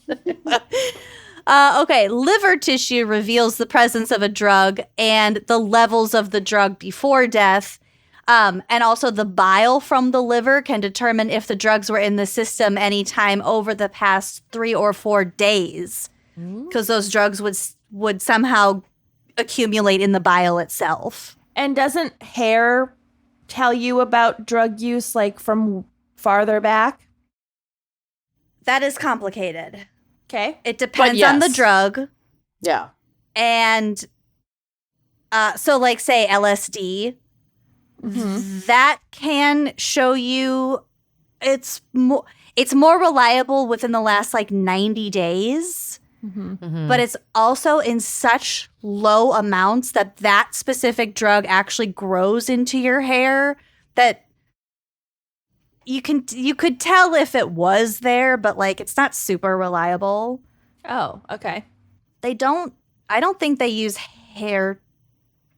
Okay, liver tissue reveals the presence of a drug and the levels of the drug before death. And also the bile from the liver can determine if the drugs were in the system anytime over the past 3 or 4 days. Because those drugs would somehow accumulate in the bile itself. And doesn't hair tell you about drug use like from farther back? That is complicated. Okay. It depends on the yes. drug. Yeah. And so like say LSD, that can show you it's more reliable within the last like 90 days. But it's also in such low amounts that specific drug actually grows into your hair that you could tell if it was there, but like it's not super reliable. Oh, okay. I don't think they use hair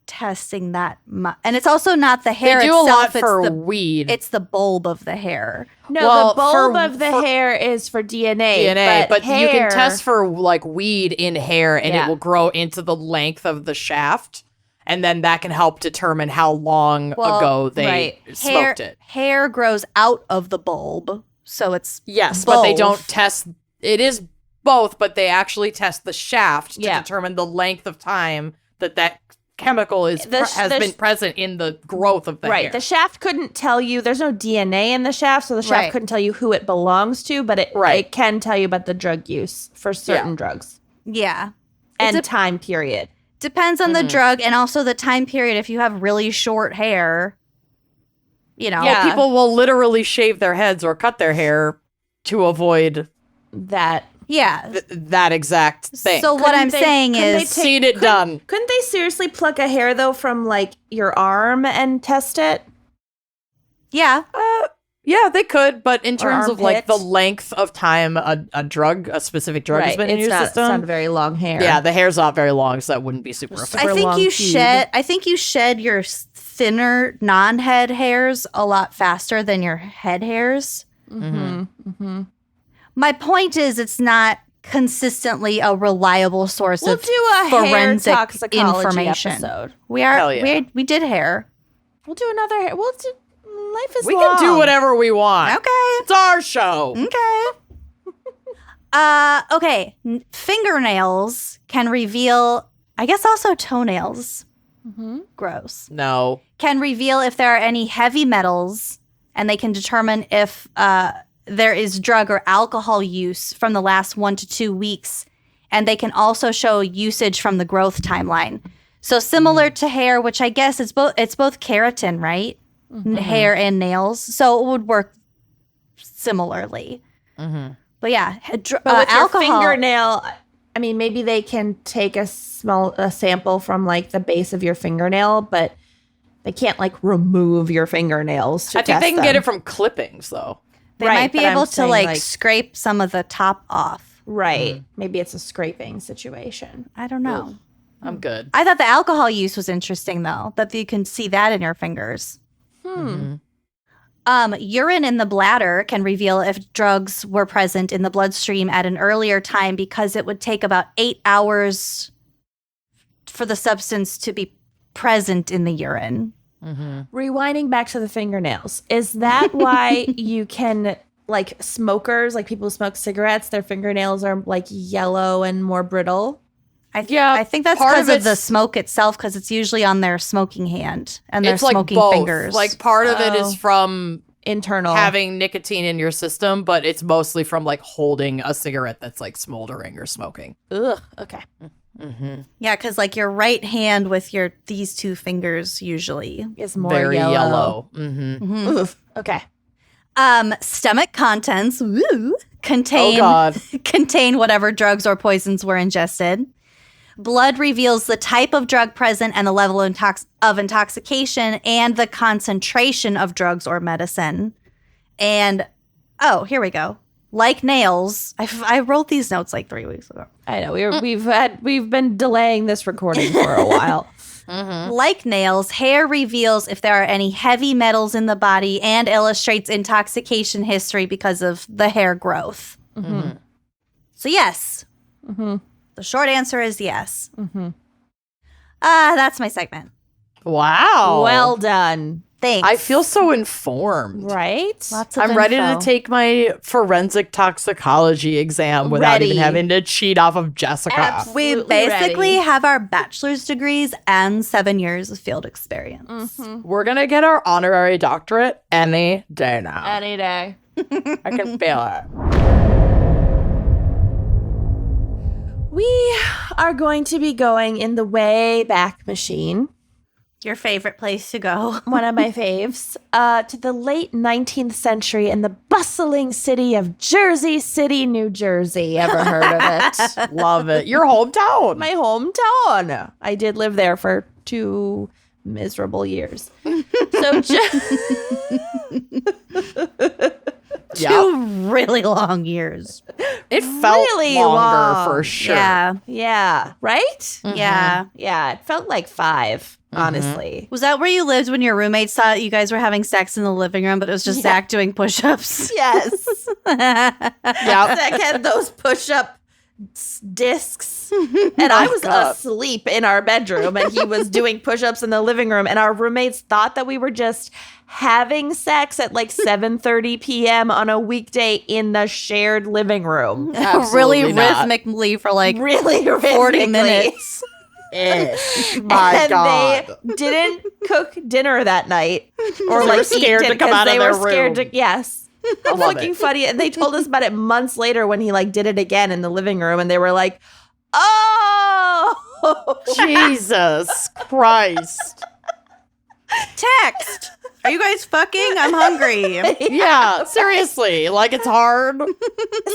testing that much. And it's also not the hair They do itself. a lot it's for weed. It's the bulb of the hair. No, Well, the bulb for- of the for- hair is for DNA. but you can hair- test for like weed in hair and Yeah. it will grow into the length of the shaft. And then that can help determine how long ago they smoked it. Hair grows out of the bulb. So it's Yes, both. but they don't test. It is both, but they actually test the shaft to Yeah. determine the length of time that chemical has The been present in the growth of the Right. hair. The shaft couldn't tell you. There's no DNA in the shaft, so the shaft Right. couldn't tell you who it belongs to, but it can tell you about the drug use for certain drugs Yeah. and time period. Depends on the drug and also the time period. If you have really short hair, you know. Yeah. People will literally shave their heads or cut their hair to avoid That Yeah. that exact thing. So what I'm saying is Seen it done. couldn't they seriously pluck a hair though from like your arm and test it? yeah. Yeah, they could, but in terms of like the armpit. length of time a specific drug has been in your It's system. not very long hair. Yeah, the hair's not very long, so that wouldn't be super effective. I think long you pube. shed your thinner non-head hairs a lot faster than your head hairs. My point is it's not consistently a reliable source We'll of do a hair forensic toxicology information. episode. Hell yeah. we did hair. We'll do another hair. Life is We long. can do whatever we want. Okay. It's our show. Okay. Okay. Fingernails can reveal, I guess also toenails. Gross. No. Can reveal if there are any heavy metals, and they can determine if there is drug or alcohol use from the last 1 to 2 weeks. And they can also show usage from the growth timeline. So similar to hair, which I guess it's both keratin, right? Hair and nails. So it would work similarly. But yeah, But with alcohol. your fingernail, I mean, maybe they can take a sample from like the base of your fingernail, but they can't like remove your fingernails to I think test they can them. get it from clippings, though. They Right, might be but I'm able to saying, like scrape some of the top off. Right. Maybe it's a scraping situation. I don't know. I'm good. I thought the alcohol use was interesting, though, that you can see that in your fingers. Urine in the bladder can reveal if drugs were present in the bloodstream at an earlier time because it would take about 8 hours for the substance to be present in the urine. Rewinding back to the fingernails, is that why you can, like smokers, like people who smoke cigarettes, their fingernails are like yellow and more brittle? I think that's part because of of the it's- smoke itself, because it's usually on their smoking hand and their It's like smoking both. fingers. Like part of it is from Internal. having nicotine in your system, but it's mostly from like holding a cigarette that's like smoldering or smoking. Ugh. Okay. yeah, because like your right hand with these two fingers usually. Is more Very yellow. yellow. Oof. Okay. Stomach contents Oh contain God. contain whatever drugs or poisons were ingested. Blood reveals the type of drug present and the level of intoxication and the concentration of drugs or medicine. And here we go. Like nails, I wrote these notes like 3 weeks ago. I know we've been delaying this recording for a while. Like nails, hair reveals if there are any heavy metals in the body and illustrates intoxication history because of the hair growth. So yes. The short answer is yes. That's my segment. Wow. Well done. Thanks. I feel so informed. Right? Lots of I'm ready to info. take my forensic toxicology exam without even Ready. having to cheat off of Jessica. We Absolutely basically ready. have our bachelor's degrees and 7 years of field experience. We're gonna get our honorary doctorate any day now. Any day. I can feel it. We are going to be going in the way back machine, Your favorite place to go. one of my faves, to the late 19th century in the bustling city of Jersey City, New Jersey. Ever heard of it? Love it. Your hometown. My hometown. I did live there for 2 miserable years. So Yeah. 2 really long years. It felt Really longer long. for sure. Yeah. yeah, right? Yeah. Yeah, it felt like 5. honestly. Was that where you lived when your roommates thought you guys were having sex in the living room, but it was just Zach doing push-ups? Yes. Yeah. Zach had those push-up discs, and I was asleep in our bedroom, and he was doing push-ups in the living room, and our roommates thought that we were just having sex at like 7:30 p.m. on a weekday in the shared living room. Really not. rhythmically for like Really 40 minutes. Ish. My And God. they didn't cook dinner that night, or They like were scared eat to it come 'cause out of they their were scared room. to. Yes. I love Fucking it. funny. And they told us about it months later when he like did it again in the living room, and they were like, "Oh, Jesus Christ. Text. Are you guys fucking? I'm hungry. Yeah, seriously. Like, it's hard.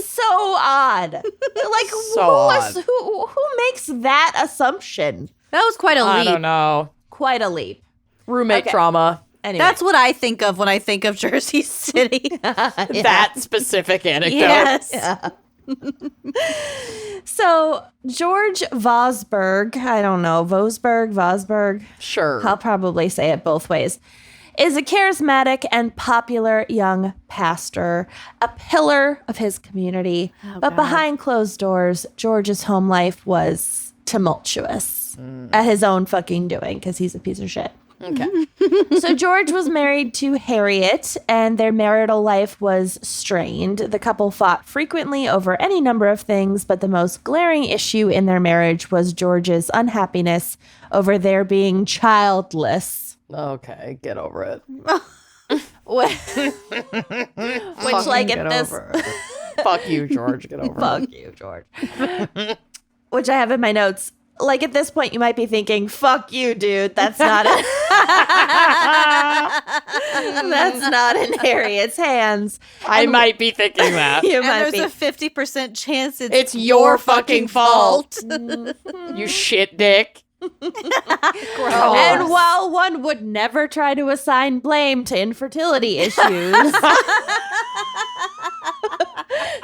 so odd." Like, So who makes that assumption? That was quite a I leap. don't know. Quite a leap. Roommate Okay. trauma. Anyway, That's what I think of when I think of Jersey City. That specific anecdote. Yes. Yeah. So Georgevosberg, I don't know, Vosberg. Sure. I'll probably say it both ways, is a charismatic and popular young pastor, a pillar of his community. But behind closed doors, George's home life was tumultuous at his own fucking doing, because he's a piece of shit. Okay. So George was married to Harriet, and their marital life was strained. The couple fought frequently over any number of things, but the most glaring issue in their marriage was George's unhappiness over their being childless. Okay, get over it. Which like at this... Fuck you, George. Get over it. Fuck you, George. Which I have in my notes. Like at this point, you might be thinking, fuck you, dude. That's not it. That's not in Harriet's hands. I might be thinking that. You And might there's be. a 50% chance It's your fucking fault. Mm. You shit dick. And while one would never try to assign blame to infertility issues,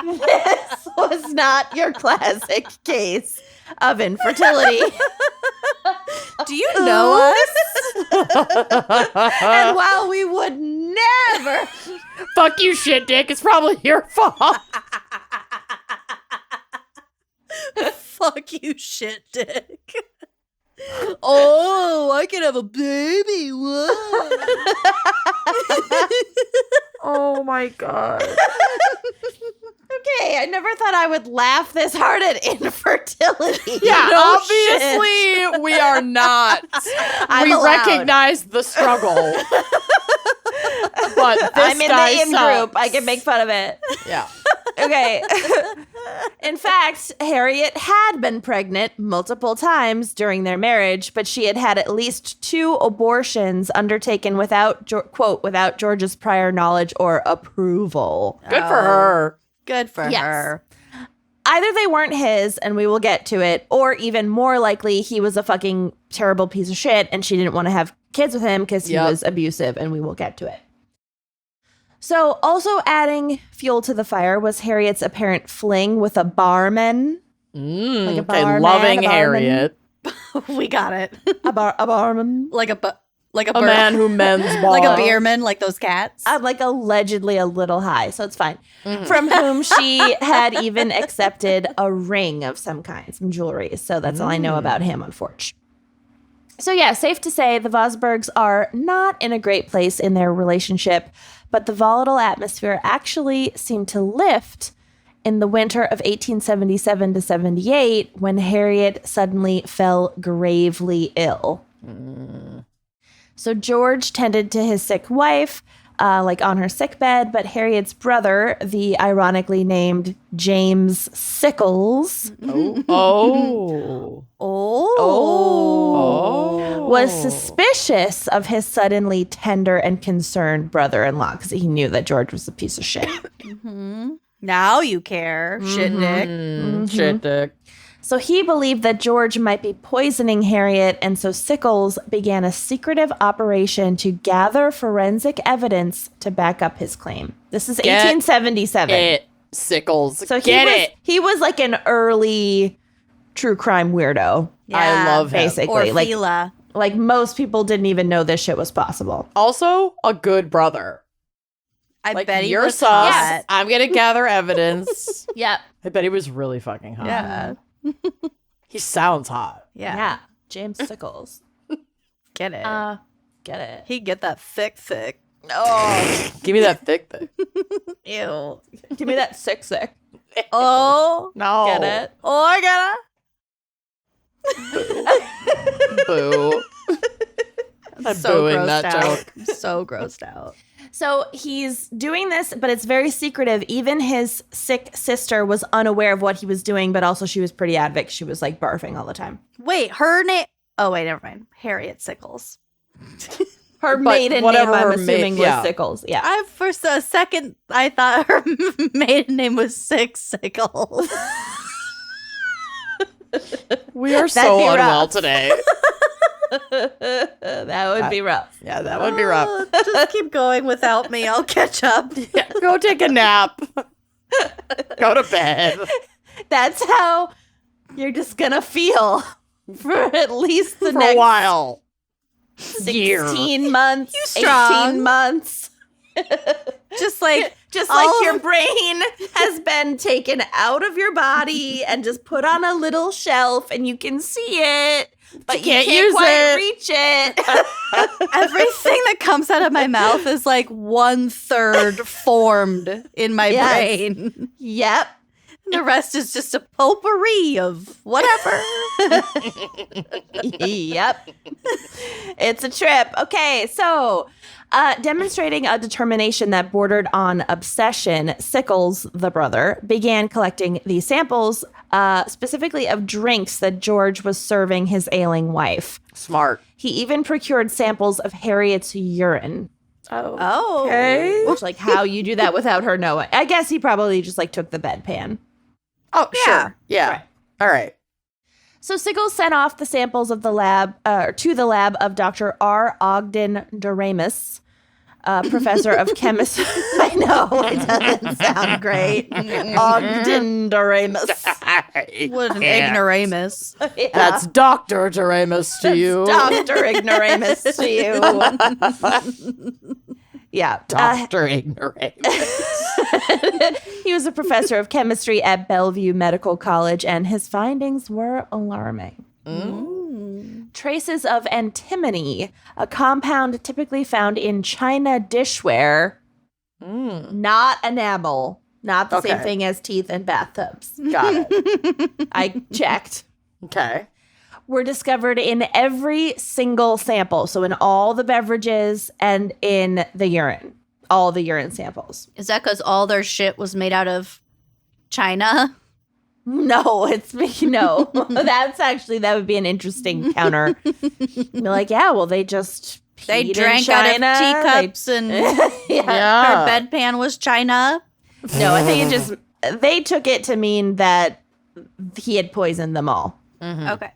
this was not your classic case of infertility. Do you know us? And while we would never Fuck you, shit dick. It's probably your fault. Fuck you, shit dick. Oh, I can have a baby. What? Oh my God. Okay, I never thought I would laugh this hard at infertility. Yeah, No obviously we are not. I'm we allowed. recognize the struggle. But this I'm in guy the in sucks. group. I can make fun of it. Yeah. Okay. In fact, Harriet had been pregnant multiple times during their marriage, but she had had at least 2 abortions undertaken without, quote, without George's prior knowledge or approval. Good for her. Good for Yes. her. Either they weren't his, and we will get to it, or even more likely, he was a fucking terrible piece of shit, and she didn't want to have kids with him because he Yep. was abusive, and we will get to it. So, also adding fuel to the fire was Harriet's apparent fling with a barman. Like a Okay, barman, loving a barman. Harriet. We got it. A barman. Like a A man who mends bars. like a beerman, like those cats. I'm like allegedly a little high, so it's fine. From whom she had even accepted a ring of some kind, some jewelry. So that's all I know about him, unfortunately. So yeah, safe to say the Vosbergs are not in a great place in their relationship, but the volatile atmosphere actually seemed to lift in the winter of 1877 to 78 when Harriet suddenly fell gravely ill. So George tended to his sick wife, like on her sickbed, but Harriet's brother, the ironically named James Sickles, Oh. was suspicious of his suddenly tender and concerned brother-in-law because he knew that George was a piece of shit. Now you care, shit dick. Shit dick. So he believed that George might be poisoning Harriet, and so Sickles began a secretive operation to gather forensic evidence to back up his claim. This is 1877. It. Sickles. So he was like an early true crime weirdo. I love him. basically. Or Like Fila. Like, most people didn't even know this shit was possible. Also, a good brother. I Like, bet he you're was sus. hot. I'm gonna gather evidence. Yep. I bet he was really fucking hot. Yeah. He sounds hot. Yeah. James Sickles. Get it. Get it. He'd get that thick. Oh. Give me that thick thing. Ew. Give me that sick. Oh. No. Get it? Oh, I gotta. Boo. I'm so booing grossed that out. joke. I'm so grossed out. So he's doing this, but it's very secretive. Even his sick sister was unaware of what he was doing, but also she was pretty addict. She was like barfing all the time. Wait, her name. Oh, wait, never mind. Harriet Sickles. Her But maiden name, whatever I'm her assuming, ma- was yeah. Sickles. Yeah. For a second, I thought her maiden name was Sickles. We are That'd so be rough. unwell today. That would be rough. Yeah, that would be rough. Just keep going without me. I'll catch up. Yeah, go take a nap. Go to bed. That's how you're just gonna feel for at least the For next a while. 16 months, You strong. 18 months. Just like Just all like your of- brain has been taken out of your body and just put on a little shelf and you can see it, but you can't can't use quite it. reach it. everything that comes out of my mouth is like 1/3 formed in my Yes. brain. Yep. The rest is just a potpourri of whatever. Yep. It's a trip. Okay, so demonstrating a determination that bordered on obsession, Sickles, the brother, began collecting these samples, specifically of drinks that George was serving his ailing wife. Smart. He even procured samples of Harriet's urine. Oh. Okay. Which, like, how you do that without her knowing. I guess he probably just, like, took the bedpan. Oh, Yeah. sure. Yeah. Right. All right. So Sickles sent off the samples of the lab to the lab of Dr. R. Ogden Geramus, professor of chemistry. I know, it doesn't sound great. Ogden Geramus. What an ignoramus. Yeah. That's Dr. Geramus to you. Dr. Ignoramus to you. Yeah. Dr. Ignoramus. He was a professor of chemistry at Bellevue Medical College, and his findings were alarming. Traces of antimony, a compound typically found in china dishware, not enamel, not the same Okay. thing as teeth and bathtubs. Got it. I checked. Okay. Were discovered in every single sample. So in all the beverages and in the urine, all the urine samples. Is that because all their shit was made out of China? No, no. That would be an interesting counter. Be like, yeah, well, they just They peed in drank out of China. teacups and Yeah. Yeah. her bedpan was China. No, I think they took it to mean that he had poisoned them all. Okay.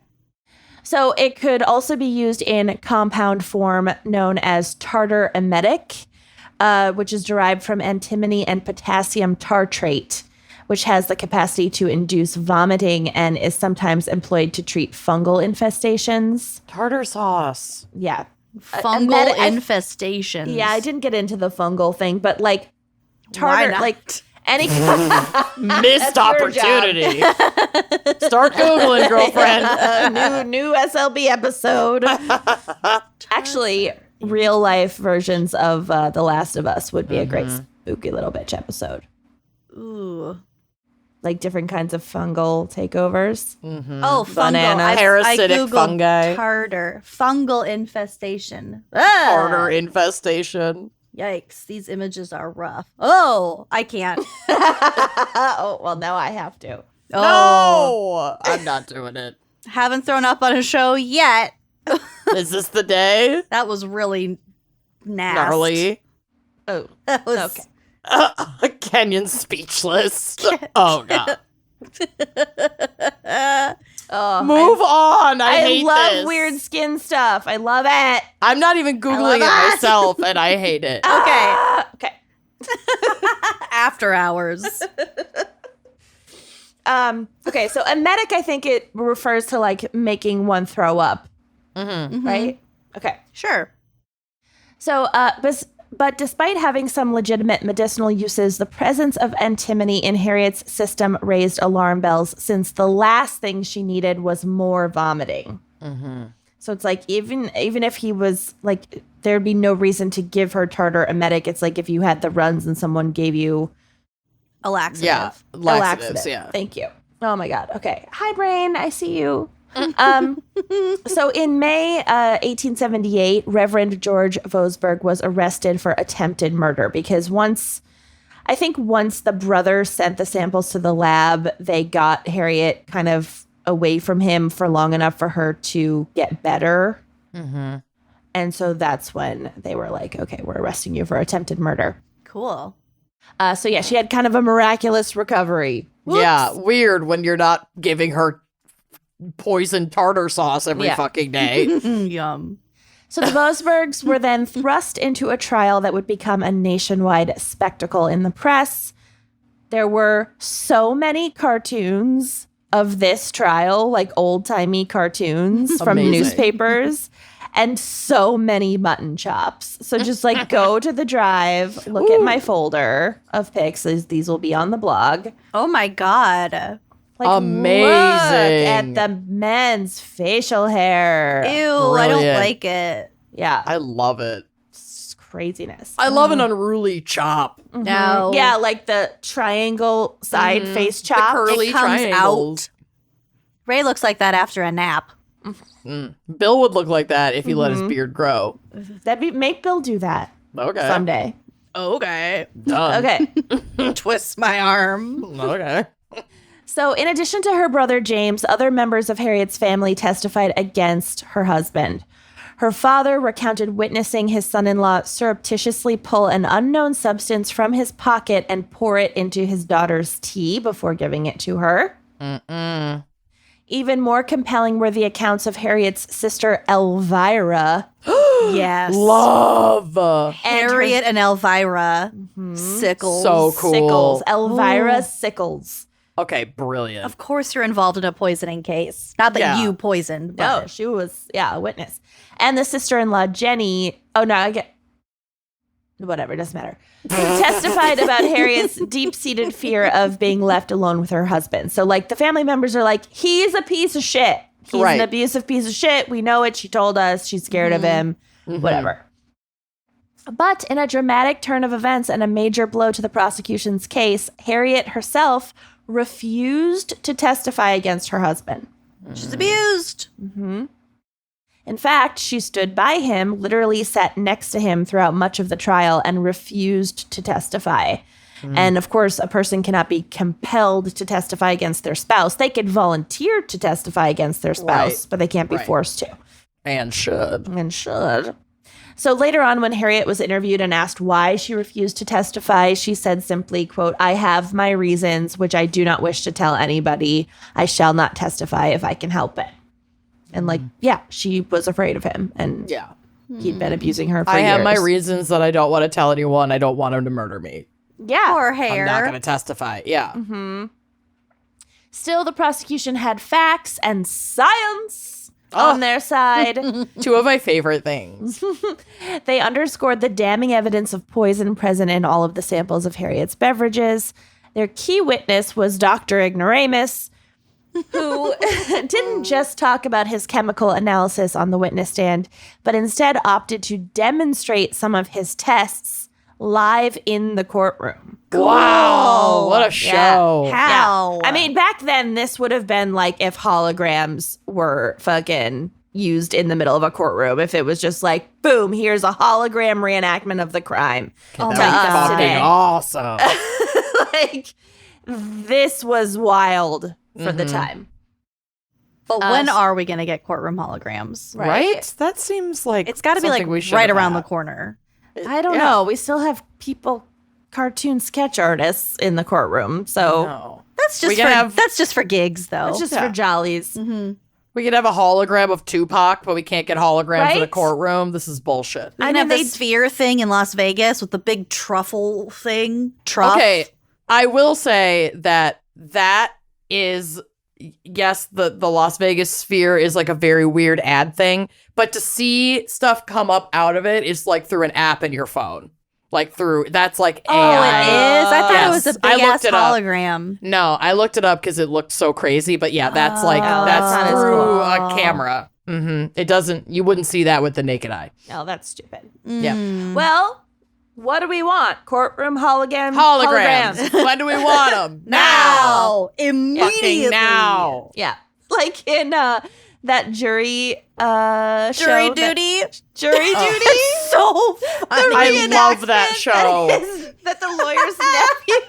So it could also be used in compound form known as tartar emetic, which is derived from antimony and potassium tartrate, which has the capacity to induce vomiting and is sometimes employed to treat fungal infestations. Tartar sauce. Yeah. Fungal infestation. Yeah, I didn't get into the fungal thing, but like tartar, not? like any Missed your opportunity. Start Googling, girlfriend. new SLB episode. Actually, real life versions of The Last of Us would be a great spooky little bitch episode. Ooh. Like different kinds of fungal takeovers. Oh, fungal. Banana. Parasitic Googled fungi. Tartar. Fungal infestation. Tartar infestation. Yikes. These images are rough. Oh, I can't. Oh, well, now I have to. Oh, No, I'm not doing it. haven't thrown up on a show yet. Is this the day? That was really nasty. Gnarly. Oh, That was okay. Kenyon speechless. Oh, God. Oh, Move on. I I hate love this. weird skin stuff. I love it. I'm not even Googling love it it. myself, and I hate it. Okay. Okay. After hours. Okay, so emetic, I think it refers to like making one throw up. Mhm. right? Okay. Sure. So, but despite having some legitimate medicinal uses, the presence of antimony in Harriet's system raised alarm bells since the last thing she needed was more vomiting. So it's like even if he was like, there'd be no reason to give her tartar emetic. It's like if you had the runs and someone gave you A laxative. Yeah. a Laxatives, laxative. yeah. Thank you. Oh my God. Okay. Hi, brain. I see you. So in May 1878, Reverend Georgevosberg was arrested for attempted murder because once the brother sent the samples to the lab, they got Harriet kind of away from him for long enough for her to get better. And so that's when they were like, okay, we're arresting you for attempted murder. Cool. So yeah, she had kind of a miraculous recovery. Yeah, weird when you're not giving her poison tartar sauce every fucking day. Yum. So the Vosbergs were then thrust into a trial that would become a nationwide spectacle in the press. There were so many cartoons of this trial, like old-timey cartoons from Amazing. newspapers, and so many mutton chops. So just like go to the drive, look at my folder of pics. These will be on the blog. Oh my God. Like, Amazing. Look at the men's facial hair. Ew, I don't Brilliant. like it. Yeah, I love it. it's craziness. I love an unruly chop. No. Yeah, like the triangle side face chop. curly It comes triangles. Ray looks like that after a nap. Bill would look like that if he let his beard grow. Make Bill do that Okay. someday. Okay. Done. Okay. Twist my arm. Okay. So, in addition to her brother James, other members of Harriet's family testified against her husband. Her father recounted witnessing his son-in-law surreptitiously pull an unknown substance from his pocket and pour it into his daughter's tea before giving it to her. Even more compelling were the accounts of Harriet's sister Elvira. Yes. Love. Harriet and Elvira. Sickles. So cool. Sickles. Elvira Sickles. Okay, brilliant. Of course you're involved in a poisoning case. Not that Yeah. you poisoned, No, but she was, a witness. And the sister-in-law, Jenny, whatever, doesn't matter, testified about Harriet's deep-seated fear of being left alone with her husband. So, like, the family members are like, he's a piece of shit. He's Right. an abusive piece of shit. We know it. She told us. She's scared of him. Whatever. But in a dramatic turn of events and a major blow to the prosecution's case, Harriet herself refused to testify against her husband. she's abused. In fact, she stood by him, literally sat next to him throughout much of the trial, and refused to testify. And of course, a person cannot be compelled to testify against their spouse. They could volunteer to testify against their spouse, Right. but they can't be Right. forced to. And should. And should. So later on, when Harriet was interviewed and asked why she refused to testify, she said simply, quote, "I have my reasons, which I do not wish to tell anybody. I shall not testify if I can help it." And she was afraid of him, and Yeah. he'd been abusing her for I years. have my reasons that I don't want to tell anyone. I don't want him to murder me. Yeah. Poor I'm hair. not going to testify. Yeah. Still, the prosecution had facts and science on their side. Two of my favorite things. They underscored the damning evidence of poison present in all of the samples of Harriet's beverages. Their key witness was Dr. Ignoramus, who didn't just talk about his chemical analysis on the witness stand, but instead opted to demonstrate some of his tests live in the courtroom. Wow. What a show. How? I mean, back then, this would have been like if holograms were fucking used in the middle of a courtroom. If it was just like, boom, here's a hologram reenactment of the crime. Oh to my us God. Fucking today. awesome. Like, this was wild for the time. But when are we going to get courtroom holograms? Right? That seems like It's got to be like something we should right have around had. the corner. I don't know. We still have cartoon sketch artists in the courtroom. So No. That's We just can that's just for gigs though. it's just Yeah. for jollies. We could have a hologram of Tupac, but we can't get holograms in a Right? courtroom. This is bullshit. I I have mean, the sphere thing in Las Vegas with the big truffle thing. Truff. Okay, I will say that is yes, the Las Vegas sphere is like a very weird ad thing, but to see stuff come up out of it is like through an app in your phone. Like that's like AI. Oh, it is? I thought Yes. it was a I big ass looked it up. hologram. No, I looked it up because it looked so crazy. But yeah, that's like Oh, that's not as through cool. a camera. It doesn't. You wouldn't see that with the naked eye. Oh, that's stupid. Yeah. Well, what do we want? Courtroom holograms? When do we want them? Now. Fucking Immediately. now. Yeah. Like in that jury show. Jury duty. Jury duty? So funny. I love that show. That the lawyer's nephew.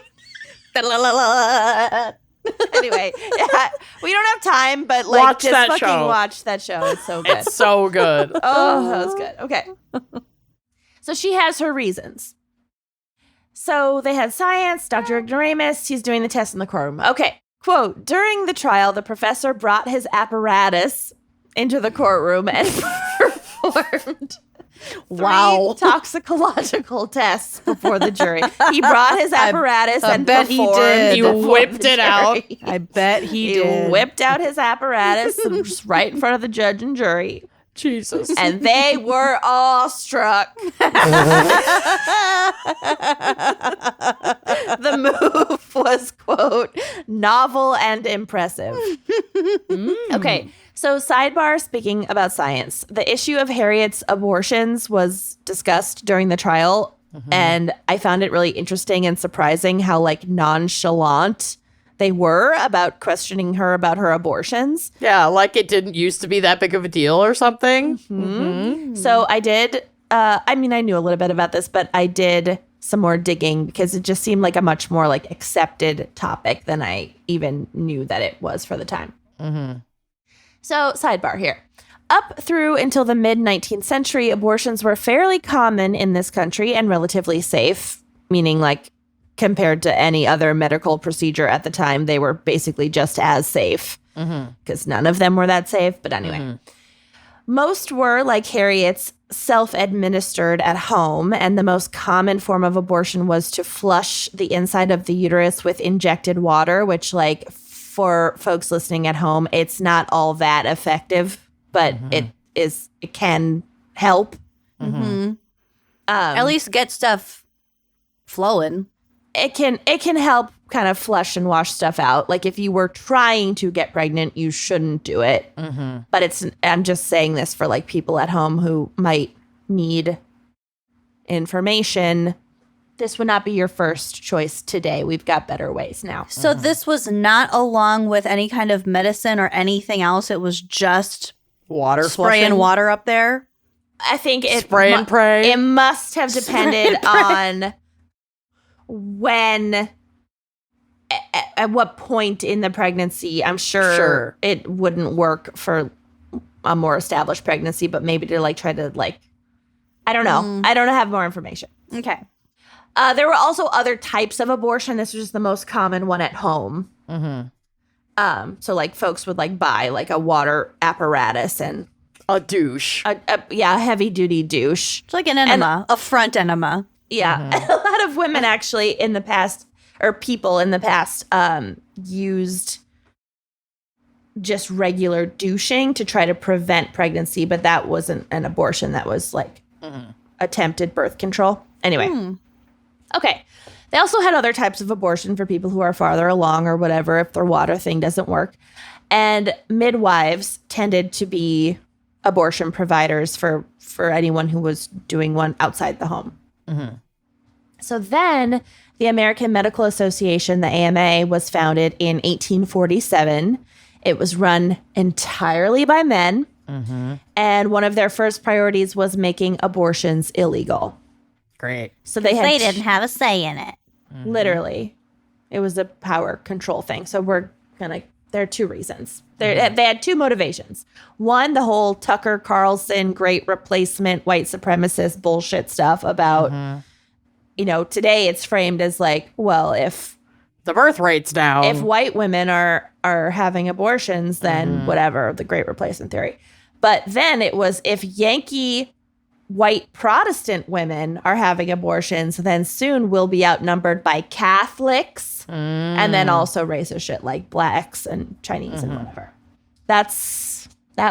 Anyway, yeah, we don't have time, but like Watch just that fucking show. watch that show. It's so good. It's so good. Oh, that was good. Okay. So she has her reasons. So they had science, Dr. Geramus, he's doing the test in the courtroom. Okay. Quote, during the trial, the professor brought his apparatus into the courtroom and performed Wow. 3 toxicological tests before the jury. He brought his apparatus I and bet he performed did. He before whipped the it out. jury. I bet he did. Whipped out his apparatus just right in front of the judge and jury. Jesus. And they were awestruck. The move was, quote, novel and impressive. Okay, so sidebar, speaking about science. The issue of Harriet's abortions was discussed during the trial, and I found it really interesting and surprising how, like, nonchalant they were about questioning her about her abortions. Yeah, like it didn't used to be that big of a deal or something. So I did, I mean, I knew a little bit about this, but I did some more digging because it just seemed like a much more like accepted topic than I even knew that it was for the time. So sidebar here. Up through until the mid-19th century, abortions were fairly common in this country and relatively safe, meaning like compared to any other medical procedure at the time, they were basically just as safe because none of them were that safe. But anyway, most were, like Harriet's, self-administered at home, and the most common form of abortion was to flush the inside of the uterus with injected water, which, like, for folks listening at home, it's not all that effective, but it can help. At least get stuff flowing. It can help kind of flush and wash stuff out. Like if you were trying to get pregnant, you shouldn't do it. But I'm just saying this for like people at home who might need information. This would not be your first choice today. We've got better ways now. So this was not along with any kind of medicine or anything else. It was just Water spraying flushing. water up there. I think it Spray and pray. It must have depended on when, at what point in the pregnancy. I'm sure it wouldn't work for a more established pregnancy, but maybe to like try to like, I don't know. I don't have more information. Okay. There were also other types of abortion. This was just the most common one at home. So like folks would like buy like a water apparatus and A douche. a heavy duty douche. It's like an enema, a front enema. Yeah. A lot of women actually in the past, or people in the past, used just regular douching to try to prevent pregnancy, but that wasn't an abortion. That was like attempted birth control. Anyway. Okay. They also had other types of abortion for people who are farther along or whatever, if their water thing doesn't work. And midwives tended to be abortion providers for anyone who was doing one outside the home. So then the American Medical Association, the AMA, was founded in 1847. It was run entirely by men. And one of their first priorities was making abortions illegal. Great. So they had They didn't have a say in it. literally, it was a power control thing. So there are two reasons. They had two motivations. One, the whole Tucker Carlson great replacement white supremacist bullshit stuff about, today it's framed as like, well, if The birth rate's down. if white women are having abortions, then whatever, the great replacement theory. But then it was if Yankee white Protestant women are having abortions, then soon we'll be outnumbered by Catholics and then also racist shit like blacks and Chinese and whatever. That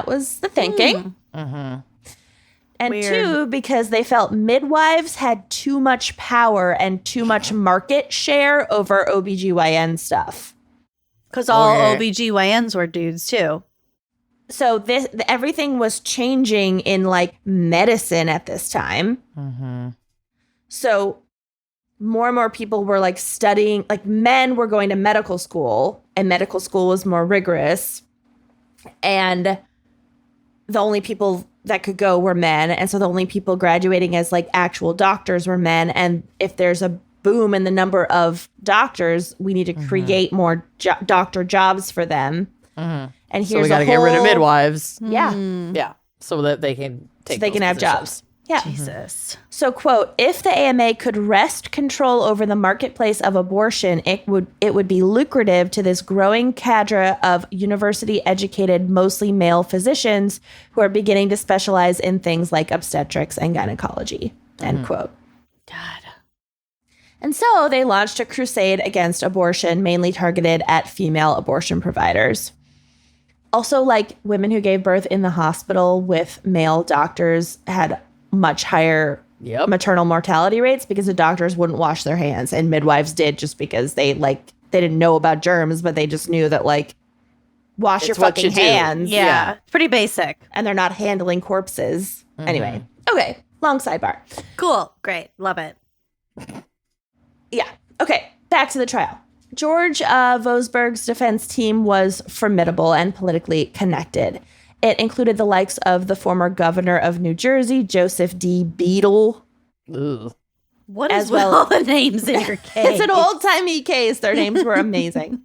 was the thinking. And Weird. 2, because they felt midwives had too much power and too much market share over OBGYN stuff. Because all Okay. OBGYNs were dudes too. So everything was changing in like medicine at this time. So more and more people were like studying, like men were going to medical school, and medical school was more rigorous. And the only people that could go were men. And so the only people graduating as like actual doctors were men. And if there's a boom in the number of doctors, we need to create more doctor jobs for them. And here's So we got to get rid of midwives. Yeah. Yeah. So that they can take So they those can have positions. jobs. Yeah. Jesus. So, quote, if the AMA could wrest control over the marketplace of abortion, it would be lucrative to this growing cadre of university-educated, mostly male physicians who are beginning to specialize in things like obstetrics and gynecology, end quote. God. And so they launched a crusade against abortion, mainly targeted at female abortion providers. Also, like women who gave birth in the hospital with male doctors had much higher maternal mortality rates because the doctors wouldn't wash their hands, and midwives did just because they didn't know about germs, but they just knew that like wash your what fucking you do. hands. Yeah. Pretty basic. And they're not handling corpses. Anyway. Okay. Long sidebar. Cool. Great. Love it. Yeah. Okay. Back to the trial. Georgevosberg's defense team was formidable and politically connected. It included the likes of the former governor of New Jersey, Joseph D. Beadle. Ugh. What As is well- with all the names in your case? It's an old-timey case. Their names were amazing.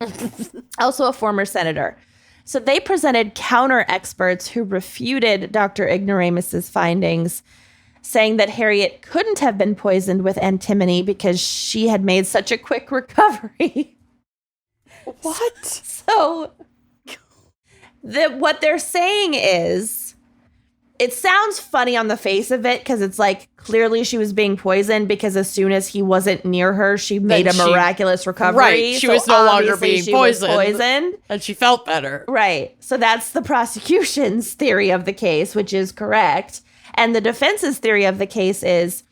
Also a former senator. So they presented counter-experts who refuted Dr. Ignoramus's findings, saying that Harriet couldn't have been poisoned with antimony because she had made such a quick recovery. What? So what they're saying is, it sounds funny on the face of it because it's like clearly she was being poisoned because as soon as he wasn't near her, she made a she- miraculous recovery. Right, she So was no longer obviously being she was poisoned. poisoned. And she felt better. Right. So that's the prosecution's theory of the case, which is correct. And the defense's theory of the case is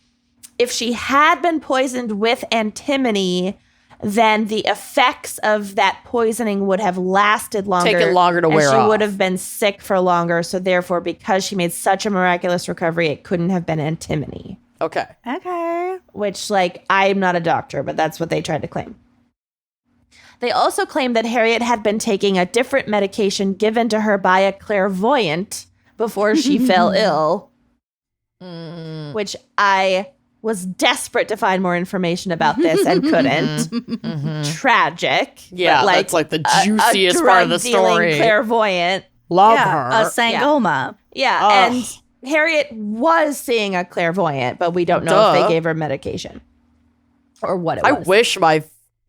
if she had been poisoned with antimony, then the effects of that poisoning would have lasted longer. Taken longer to and wear she off. would have been sick for longer. So therefore, because she made such a miraculous recovery, it couldn't have been antimony. Okay. Okay. Which, like, I'm not a doctor, but that's what they tried to claim. They also claimed that Harriet had been taking a different medication given to her by a clairvoyant before she fell ill, which I was desperate to find more information about this and couldn't. Tragic. Yeah, but, that's like the a juiciest part of the drug-dealing story. clairvoyant. Love Yeah. her. A sangoma. Yeah, Ugh. and Harriet was seeing a clairvoyant, but we don't know if Duh. they gave her medication or what it I was. wish my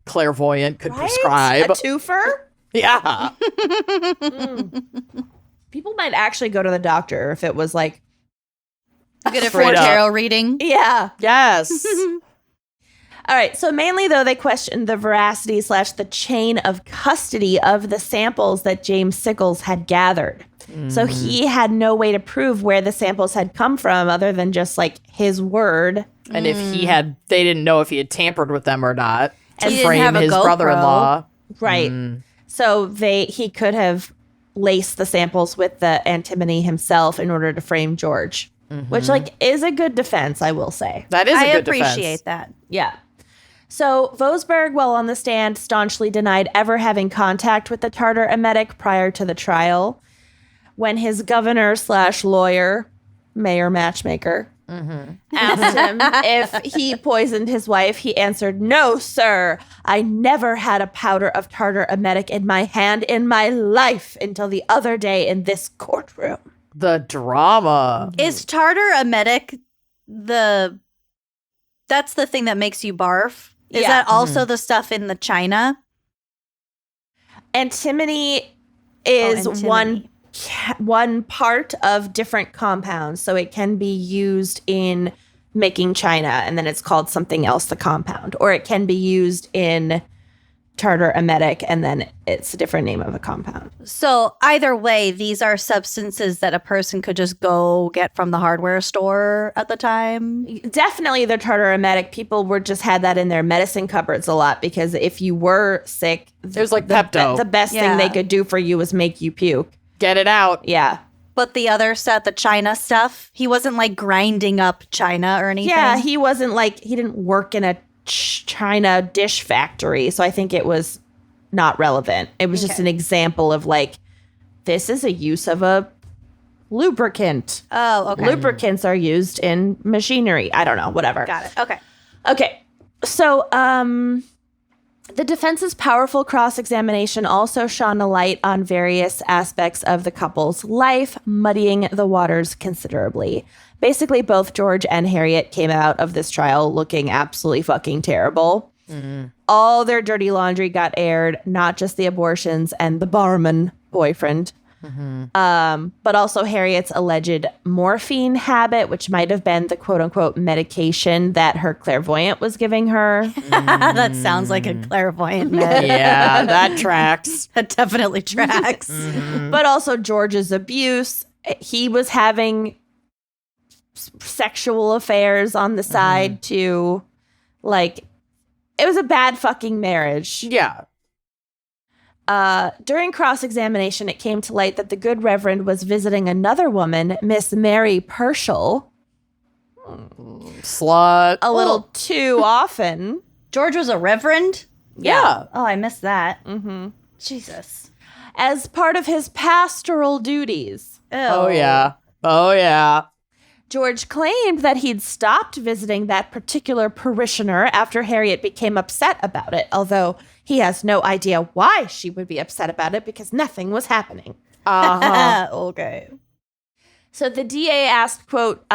clairvoyant could Right? prescribe. A twofer? Yeah. People might actually go to the doctor if it was like, You get a Straight free up. tarot reading. yeah. Yes. All right. So mainly, though, they questioned the veracity / the chain of custody of the samples that James Sickles had gathered. So he had no way to prove where the samples had come from other than just like his word. And if they didn't know if he had tampered with them or not to He didn't frame have a his GoPro. brother-in-law. Right. So he could have laced the samples with the antimony himself in order to frame George, which like is a good defense, I will say. That is a I good appreciate defense. that. Yeah. So Vosberg, while on the stand, staunchly denied ever having contact with the Tartar emetic prior to the trial. When his governor / lawyer, mayor matchmaker, asked him if he poisoned his wife, he answered, "No, sir. I never had a powder of tartar emetic in my hand in my life until the other day in this courtroom." The drama. Is tartar emetic that's the thing that makes you barf? Is Yeah. that also the stuff in the China? Antimony is antimony. one one part of different compounds. So it can be used in making china, and then it's called something else, the compound. Or it can be used in tartar emetic, and then it's a different name of a compound. So either way, these are substances that a person could just go get from the hardware store at the time. Definitely the tartar emetic. People were just had that in their medicine cupboards a lot, because if you were sick, There's like Pepto. the best thing they could do for you was make you puke. Get it out. Yeah. But the other stuff, the China stuff, he wasn't like grinding up China or anything. Yeah, he wasn't like, he didn't work in a China dish factory, so I think it was not relevant. It was just an example of like, this is a use of a lubricant. Oh, okay. Lubricants are used in machinery. I don't know, whatever. Got it. Okay. Okay. So, the defense's powerful cross-examination also shone a light on various aspects of the couple's life, muddying the waters considerably. Basically, both George and Harriet came out of this trial looking absolutely fucking terrible. Mm-hmm. All their dirty laundry got aired, not just the abortions and the barman boyfriend. Mm-hmm. But also Harriet's alleged morphine habit, which might have been the quote-unquote medication that her clairvoyant was giving her. That sounds like a clairvoyant med. Yeah, that tracks. That definitely tracks. Mm-hmm. But also George's abuse. He was having sexual affairs on the side too. Like, it was a bad fucking marriage. Yeah. During cross-examination, it came to light that the good Reverend was visiting another woman, Miss Mary Purcell, Slut. a little too often. George was a reverend? Yeah. Oh, I missed that. Mm-hmm. Jesus. As part of his pastoral duties. Ew. Oh, yeah. Oh, yeah. George claimed that he'd stopped visiting that particular parishioner after Harriet became upset about it, although he has no idea why she would be upset about it because nothing was happening. Uh-huh. Okay. So the DA asked, quote,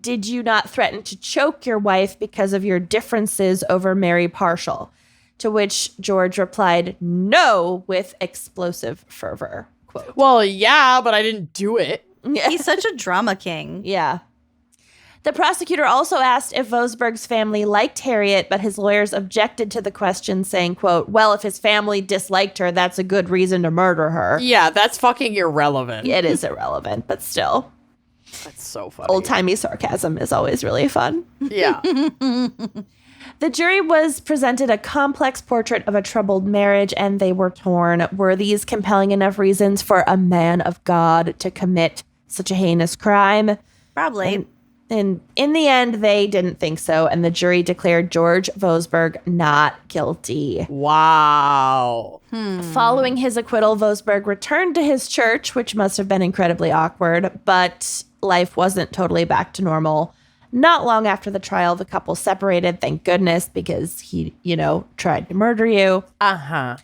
did you not threaten to choke your wife because of your differences over Mary Partial? To which George replied, no, with explosive fervor, quote. Well, yeah, but I didn't do it. He's such a drama king. Yeah. The prosecutor also asked if Vosberg's family liked Harriet, but his lawyers objected to the question, saying, quote, well, if his family disliked her, that's a good reason to murder her. Yeah, that's fucking irrelevant. It is irrelevant, but still. That's so funny. Old-timey sarcasm is always really fun. Yeah. The jury was presented a complex portrait of a troubled marriage, and they were torn. Were these compelling enough reasons for a man of God to commit such a heinous crime? Probably. And in the end, they didn't think so, and the jury declared George Vosberg not guilty. Wow. Following his acquittal, Vosberg returned to his church, which must have been incredibly awkward, but life wasn't totally back to normal. Not long after the trial, the couple separated, thank goodness, because he, tried to murder you. Uh-huh.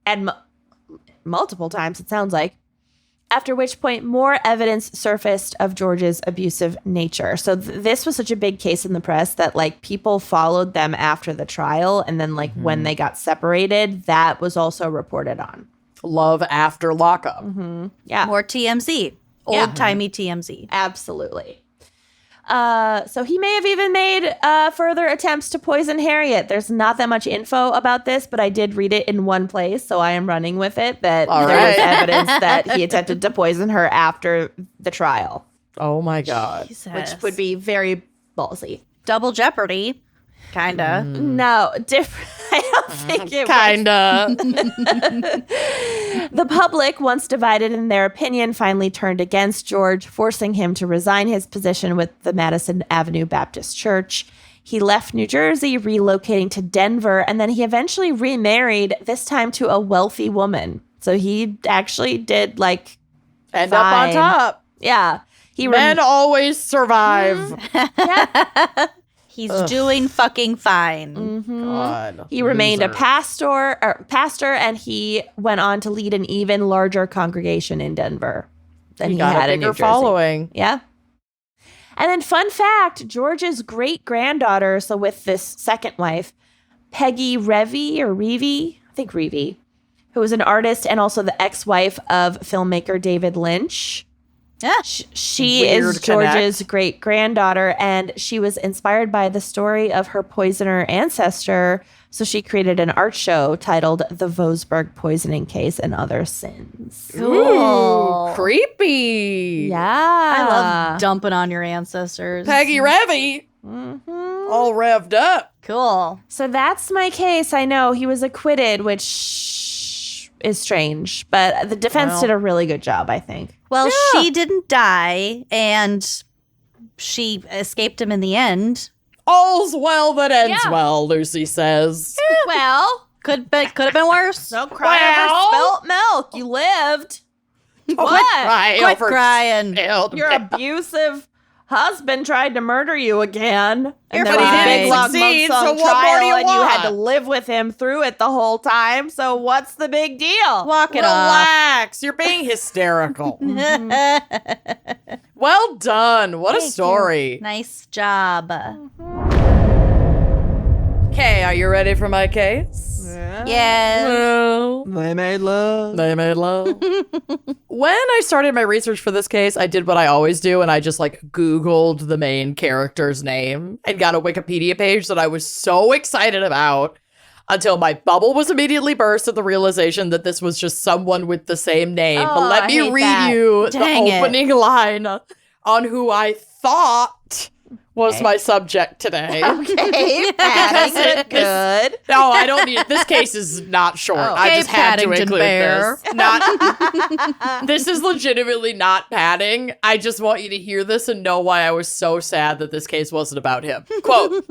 And multiple times, it sounds like. After which point, more evidence surfaced of George's abusive nature. So this was such a big case in the press that, people followed them after the trial. And then, when they got separated, that was also reported on. Love after lockup. Mm-hmm. Yeah. More TMZ. Old-timey TMZ. Absolutely. So he may have even made further attempts to poison Harriet. There's not that much info about this, but I did read it in one place, so I am running with it that All there right. was evidence that he attempted to poison her after the trial, Oh, my God. Jesus. which would be very ballsy. Double jeopardy. Kinda. No, different. I don't think it was. Kinda. The public, once divided in their opinion, finally turned against George, forcing him to resign his position with the Madison Avenue Baptist Church. He left New Jersey, relocating to Denver, and then he eventually remarried, this time to a wealthy woman. So he actually did, End up on fine. top. Yeah. Men always survive. He's doing fucking fine. God. He remained a Loser. pastor, and he went on to lead an even larger congregation in Denver than he got had a in New bigger Jersey. following. Yeah. And then fun fact, George's great-granddaughter, so with this second wife, Peggy Reeve, I think Reeve, who was an artist and also the ex-wife of filmmaker David Lynch. Yeah. She Weird is George's great-granddaughter, and she was inspired by the story of her poisoner ancestor, so she created an art show titled The Vosberg Poisoning Case and Other Sins. Cool. Creepy. Yeah. I love dumping on your ancestors. Peggy Revy. All revved up. Cool. So that's my case. I know he was acquitted, which is strange, but the defense did a really good job, I think. Well, she didn't die, and she escaped him in the end. All's well that ends Yeah. well, Lucy says. Well, Could have been worse. no cry over spilt milk. You lived. What? Quit crying. Your abusive husband tried to murder you again. And You're there was a big fine. long Succeed, months-long so what more do trial, you and you had to want? live with him through it the whole time. So what's the big deal? Walk it off. Relax. You're being hysterical. Well done. What a Thank story. you. Nice job. Okay, are you ready for my case? Yeah. Well, They made love. they made love. When I started my research for this case, I did what I always do, and I just Googled the main character's name and got a Wikipedia page that I was so excited about until my bubble was immediately burst at the realization that this was just someone with the same name. Oh, But let I me hate read that. you Dang the it. opening line on who I thought was my subject today. Okay, Paddington, good. No, I don't need it. This case is not short. I Okay, just had to Paddington include Bear. this. Not. This is legitimately not padding. I just want you to hear this and know why I was so sad that this case wasn't about him. Quote,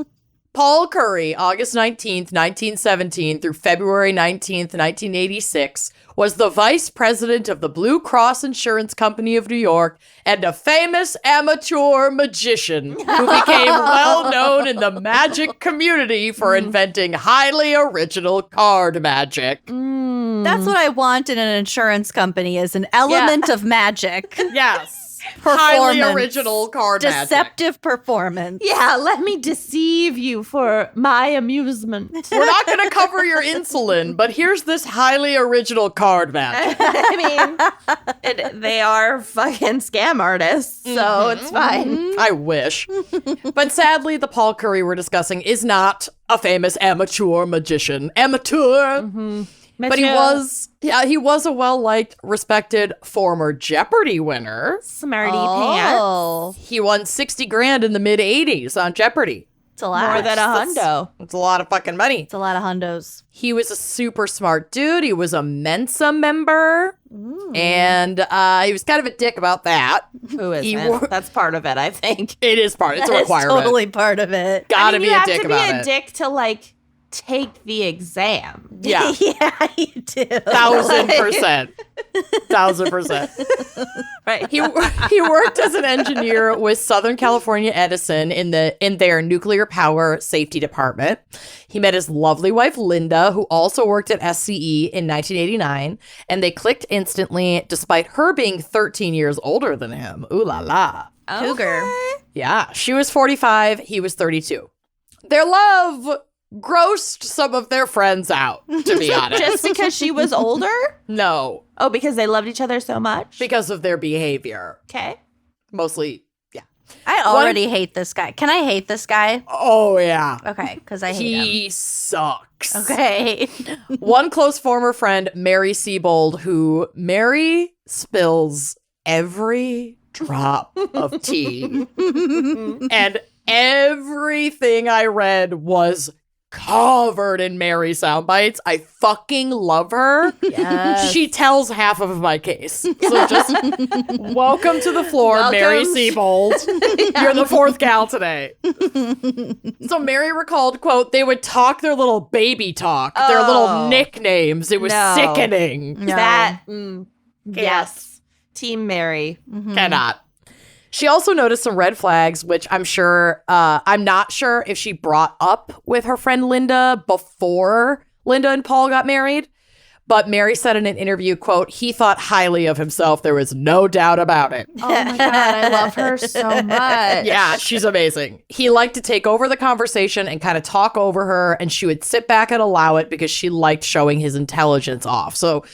Paul Curry, August 19th, 1917 through February 19th, 1986, was the vice president of the Blue Cross Insurance Company of New York and a famous amateur magician who became well known in the magic community for inventing highly original card magic. That's what I want in an insurance company is an element of magic. Yes. Highly Performance. original card magic. Deceptive performance. Yeah, let me deceive you for my amusement. We're not going to cover your insulin, but here's this highly original card magic. I mean, they are fucking scam artists, so it's fine. I wish. But sadly, the Paul Curry we're discussing is not a famous amateur magician. Amateur. But he was a well-liked, respected former Jeopardy winner. Smarty pants. Oh, He won 60 grand in the mid-'80s on Jeopardy. it's a lot. More than a hundo. It's a lot of fucking money. It's a lot of hundos. He was a super smart dude. He was a Mensa member. And he was kind of a dick about that. Who is He it? wor- That's part of it, I think. It is part. It's a It's requirement. totally part of it. Gotta be you a have dick to be about a it. dick to take the exam. Yeah. Yeah, you do. 1,000%. 1,000%. Right. He worked as an engineer with Southern California Edison in their nuclear power safety department. He met his lovely wife Linda, who also worked at SCE in 1989, and they clicked instantly, despite her being 13 years older than him. Ooh la la. Cougar. Yeah, she was 45, he was 32. Their love grossed some of their friends out, to be honest. Just because she was older? No, Oh, because they loved each other so much? because of their behavior. Okay. Mostly, yeah. I already hate this guy. Can I hate this guy? Oh, yeah. Okay, because I hate him. He sucks. Okay. One close former friend, Mary Siebold, who Mary spills every drop of tea. And everything I read was covered in Mary sound bites. I fucking love her. Yes. She tells half of my case. So just welcome to the floor, Mary Welcome. Siebold. You're the fourth gal today. So Mary recalled, quote, they would talk their little baby talk, their little Oh. nicknames. It was No. sickening. No. That, yes. Team Mary. Cannot. She also noticed some red flags, which I'm not sure if she brought up with her friend Linda before Linda and Paul got married. But Mary said in an interview, quote, he thought highly of himself. There was no doubt about it. Oh my God, I love her so much. Yeah, she's amazing. He liked to take over the conversation and kind of talk over her, and she would sit back and allow it because she liked showing his intelligence off. So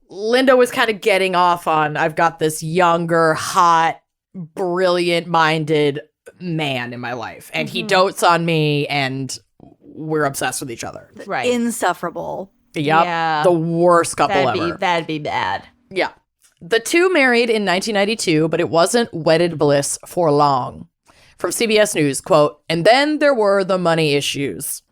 Linda was kind of getting off on, I've got this younger, hot, brilliant-minded man in my life, and he dotes on me, and we're obsessed with each other. Right. Insufferable. Yep. Yeah. The worst couple ever. That'd be bad. Yeah. The two married in 1992, but it wasn't wedded bliss for long. From CBS News, quote, and then there were the money issues.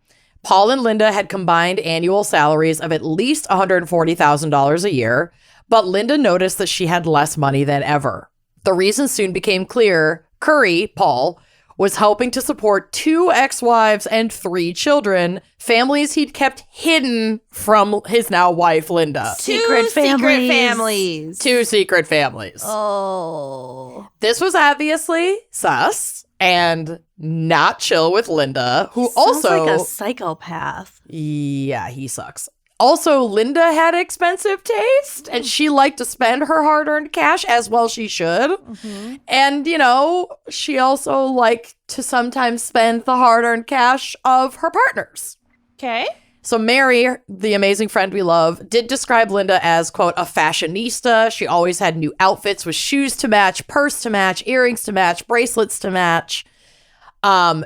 Paul and Linda had combined annual salaries of at least $140,000 a year, but Linda noticed that she had less money than ever. The reason soon became clear. Curry, Paul, was helping to support 2 ex-wives and 3 children, families he'd kept hidden from his now wife, Linda. Secret families. 2 secret families. Oh. This was obviously sus and not chill with Linda, who Sounds also... like a psychopath. Yeah, he sucks. Also, Linda had expensive taste, and she liked to spend her hard-earned cash, as well she should. Mm-hmm. And, you know, she also liked to sometimes spend the hard-earned cash of her partners. Okay. So Mary, the amazing friend we love, did describe Linda as, quote, a fashionista. She always had new outfits with shoes to match, purse to match, earrings to match, bracelets to match.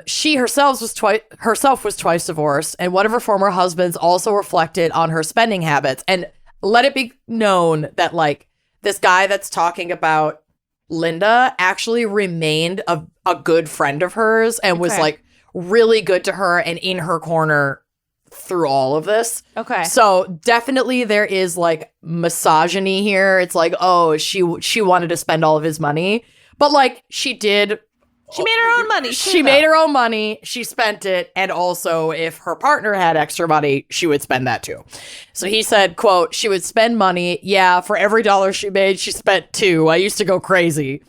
She herself was twice divorced, and one of her former husbands also reflected on her spending habits. And let it be known that, like, this guy that's talking about Linda actually remained a good friend of hers and was, like, really good to her and in her corner through all of this. Okay. So definitely there is, like, misogyny here. It's like, oh, she wanted to spend all of his money. But, like, she did... She made her own money. She made her own money. She spent it. And also, if her partner had extra money, she would spend that too. So he said, quote, she would spend money. Yeah, for every dollar she made, she spent 2. I used to go crazy.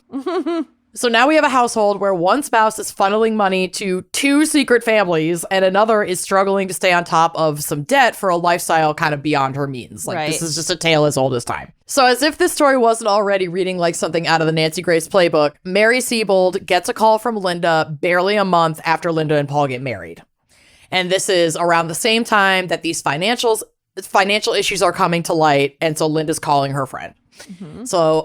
So now we have a household where one spouse is funneling money to 2 secret families and another is struggling to stay on top of some debt for a lifestyle kind of beyond her means. Like, this is just a tale as old as time. So as if this story wasn't already reading like something out of the Nancy Grace playbook, Mary Siebold gets a call from Linda barely a month after Linda and Paul get married. And this is around the same time that these financial issues are coming to light. And so Linda's calling her friend. Mm-hmm. So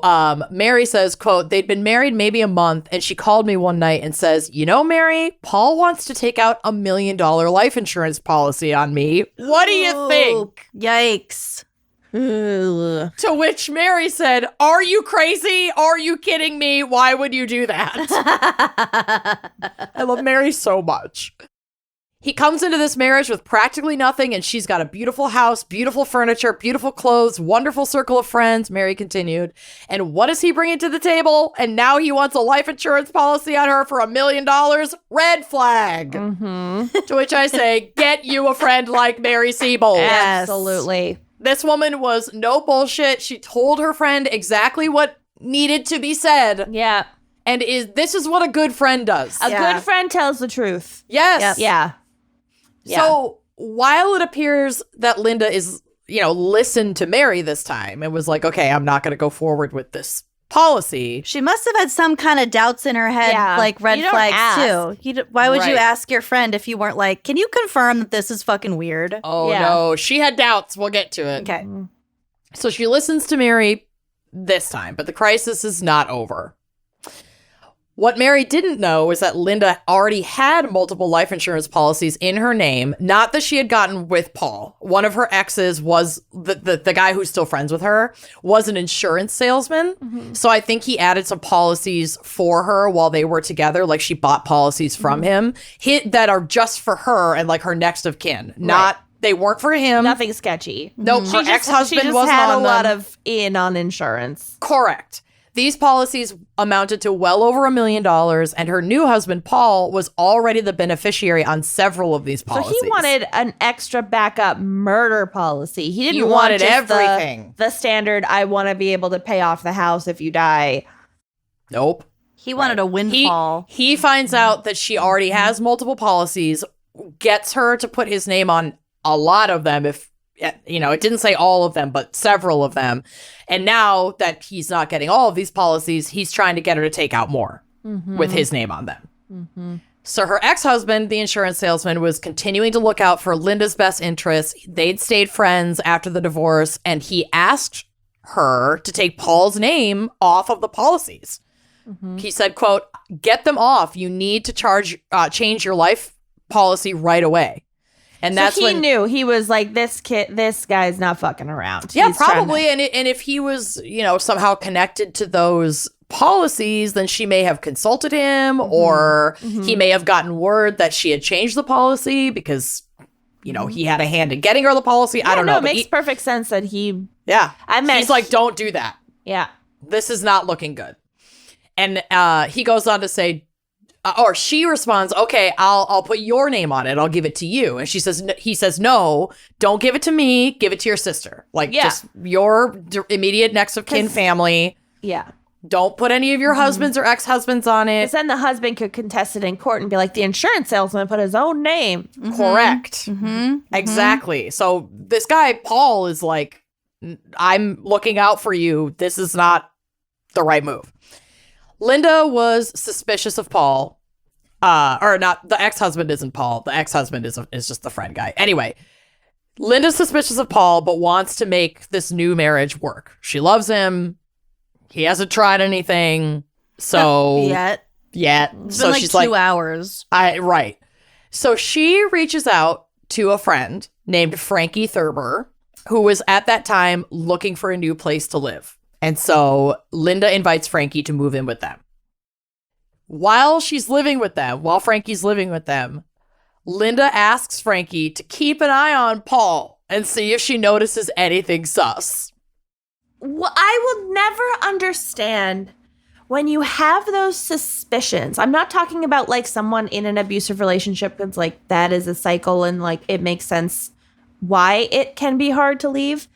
Mary says, quote, they'd been married maybe a month, and she called me one night and says, you know, Mary, Paul wants to take out $1 million life insurance policy on me. What do you think? Yikes. To which Mary said, are you crazy? Are you kidding me? Why would you do that? I love Mary so much. He comes into this marriage with practically nothing, and she's got a beautiful house, beautiful furniture, beautiful clothes, wonderful circle of friends, Mary continued. And what does he bring to the table? And now he wants a life insurance policy on her for $1 million? Red flag. Mm-hmm. To which I say, get you a friend like Mary Siebold. Yes. Absolutely. This woman was no bullshit. She told her friend exactly what needed to be said. Yeah. And this is what a good friend does. A good friend tells the truth. Yes. Yep. Yeah. So while it appears that Linda is, listened to Mary this time and was like, okay, I'm not going to go forward with this policy. She must have had some kind of doubts in her head, like red flags too. Why would you ask your friend if you weren't like, can you confirm that this is fucking weird? Oh, no. She had doubts. We'll get to it. Okay. So she listens to Mary this time, but the crisis is not over. What Mary didn't know is that Linda already had multiple life insurance policies in her name, not that she had gotten with Paul. One of her exes was the guy who's still friends with her, was an insurance salesman. Mm-hmm. So I think he added some policies for her while they were together. Like she bought policies from him that are just for her and like her next of kin. They weren't for him. Nothing sketchy. Nope. Her ex-husband wasn't had on a lot them. of in on insurance. Correct. These policies amounted to well over $1 million, and her new husband, Paul, was already the beneficiary on several of these policies. So he wanted an extra backup murder policy. He didn't want just everything. The standard, I want to be able to pay off the house if you die. Nope. He wanted a windfall. He finds out that she already has multiple policies, gets her to put his name on a lot of them if it didn't say all of them, but several of them. And now that he's not getting all of these policies, he's trying to get her to take out more with his name on them. So her ex-husband, the insurance salesman, was continuing to look out for Linda's best interests. They'd stayed friends after the divorce, and he asked her to take Paul's name off of the policies. He said, quote, "Get them off. You need to change your life policy right away." And So that's he when knew. He was like, this guy's not fucking around. Yeah, He's trying probably. And if he was, somehow connected to those policies, then she may have consulted him, or he may have gotten word that she had changed the policy because, he had a hand in getting her the policy. I don't know. It makes perfect sense that he. Yeah. I meant he's like, don't do that. Yeah. This is not looking good. And he goes on to say, or she responds, "Okay, I'll put your name on it. I'll give it to you." And he says, "No, don't give it to me. Give it to your sister. Just your immediate next of kin family. Yeah. Don't put any of your husbands or ex-husbands on it." Because then the husband could contest it in court and be like, the insurance salesman put his own name. Correct. Exactly. So this guy, Paul, is like, "I'm looking out for you. This is not the right move." Linda was suspicious of Paul. Or not, the ex-husband isn't Paul. The ex-husband is just the friend guy. Anyway, Linda's suspicious of Paul, but wants to make this new marriage work. She loves him. He hasn't tried anything. So Yet. It's been so like she's 2 hours. Right. So she reaches out to a friend named Frankie Thurber, who was at that time looking for a new place to live. And so Linda invites Frankie to move in with them. While Frankie's living with them, Linda asks Frankie to keep an eye on Paul and see if she notices anything sus. Well, I will never understand when you have those suspicions. I'm not talking about like someone in an abusive relationship that's like, that is a cycle and like it makes sense why it can be hard to leave.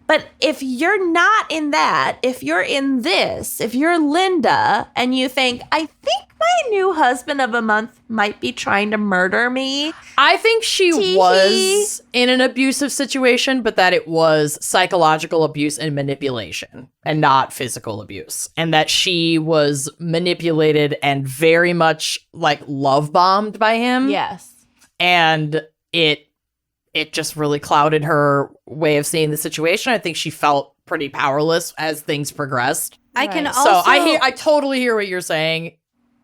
But if you're not in that, if you're in this, if you're Linda and you think, I think my new husband of a month might be trying to murder me. I think she was in an abusive situation, but that it was psychological abuse and manipulation and not physical abuse. And that she was manipulated and very much like love bombed by him. Yes. And it just really clouded her way of seeing the situation. I think she felt pretty powerless as things progressed. I can Right. also. So I totally hear what you're saying.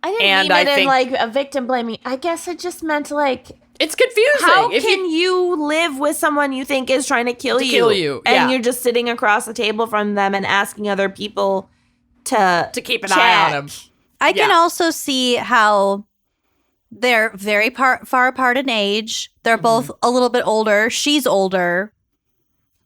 I didn't And mean I it in think- like a victim blaming. I guess it just meant like, It's confusing. how If can you live with someone you think is trying to kill you? yeah. And you're just sitting across the table from them and asking other people to keep an eye on him. I can Yeah. also see how they're very far apart in age. They're both a little bit older. She's older.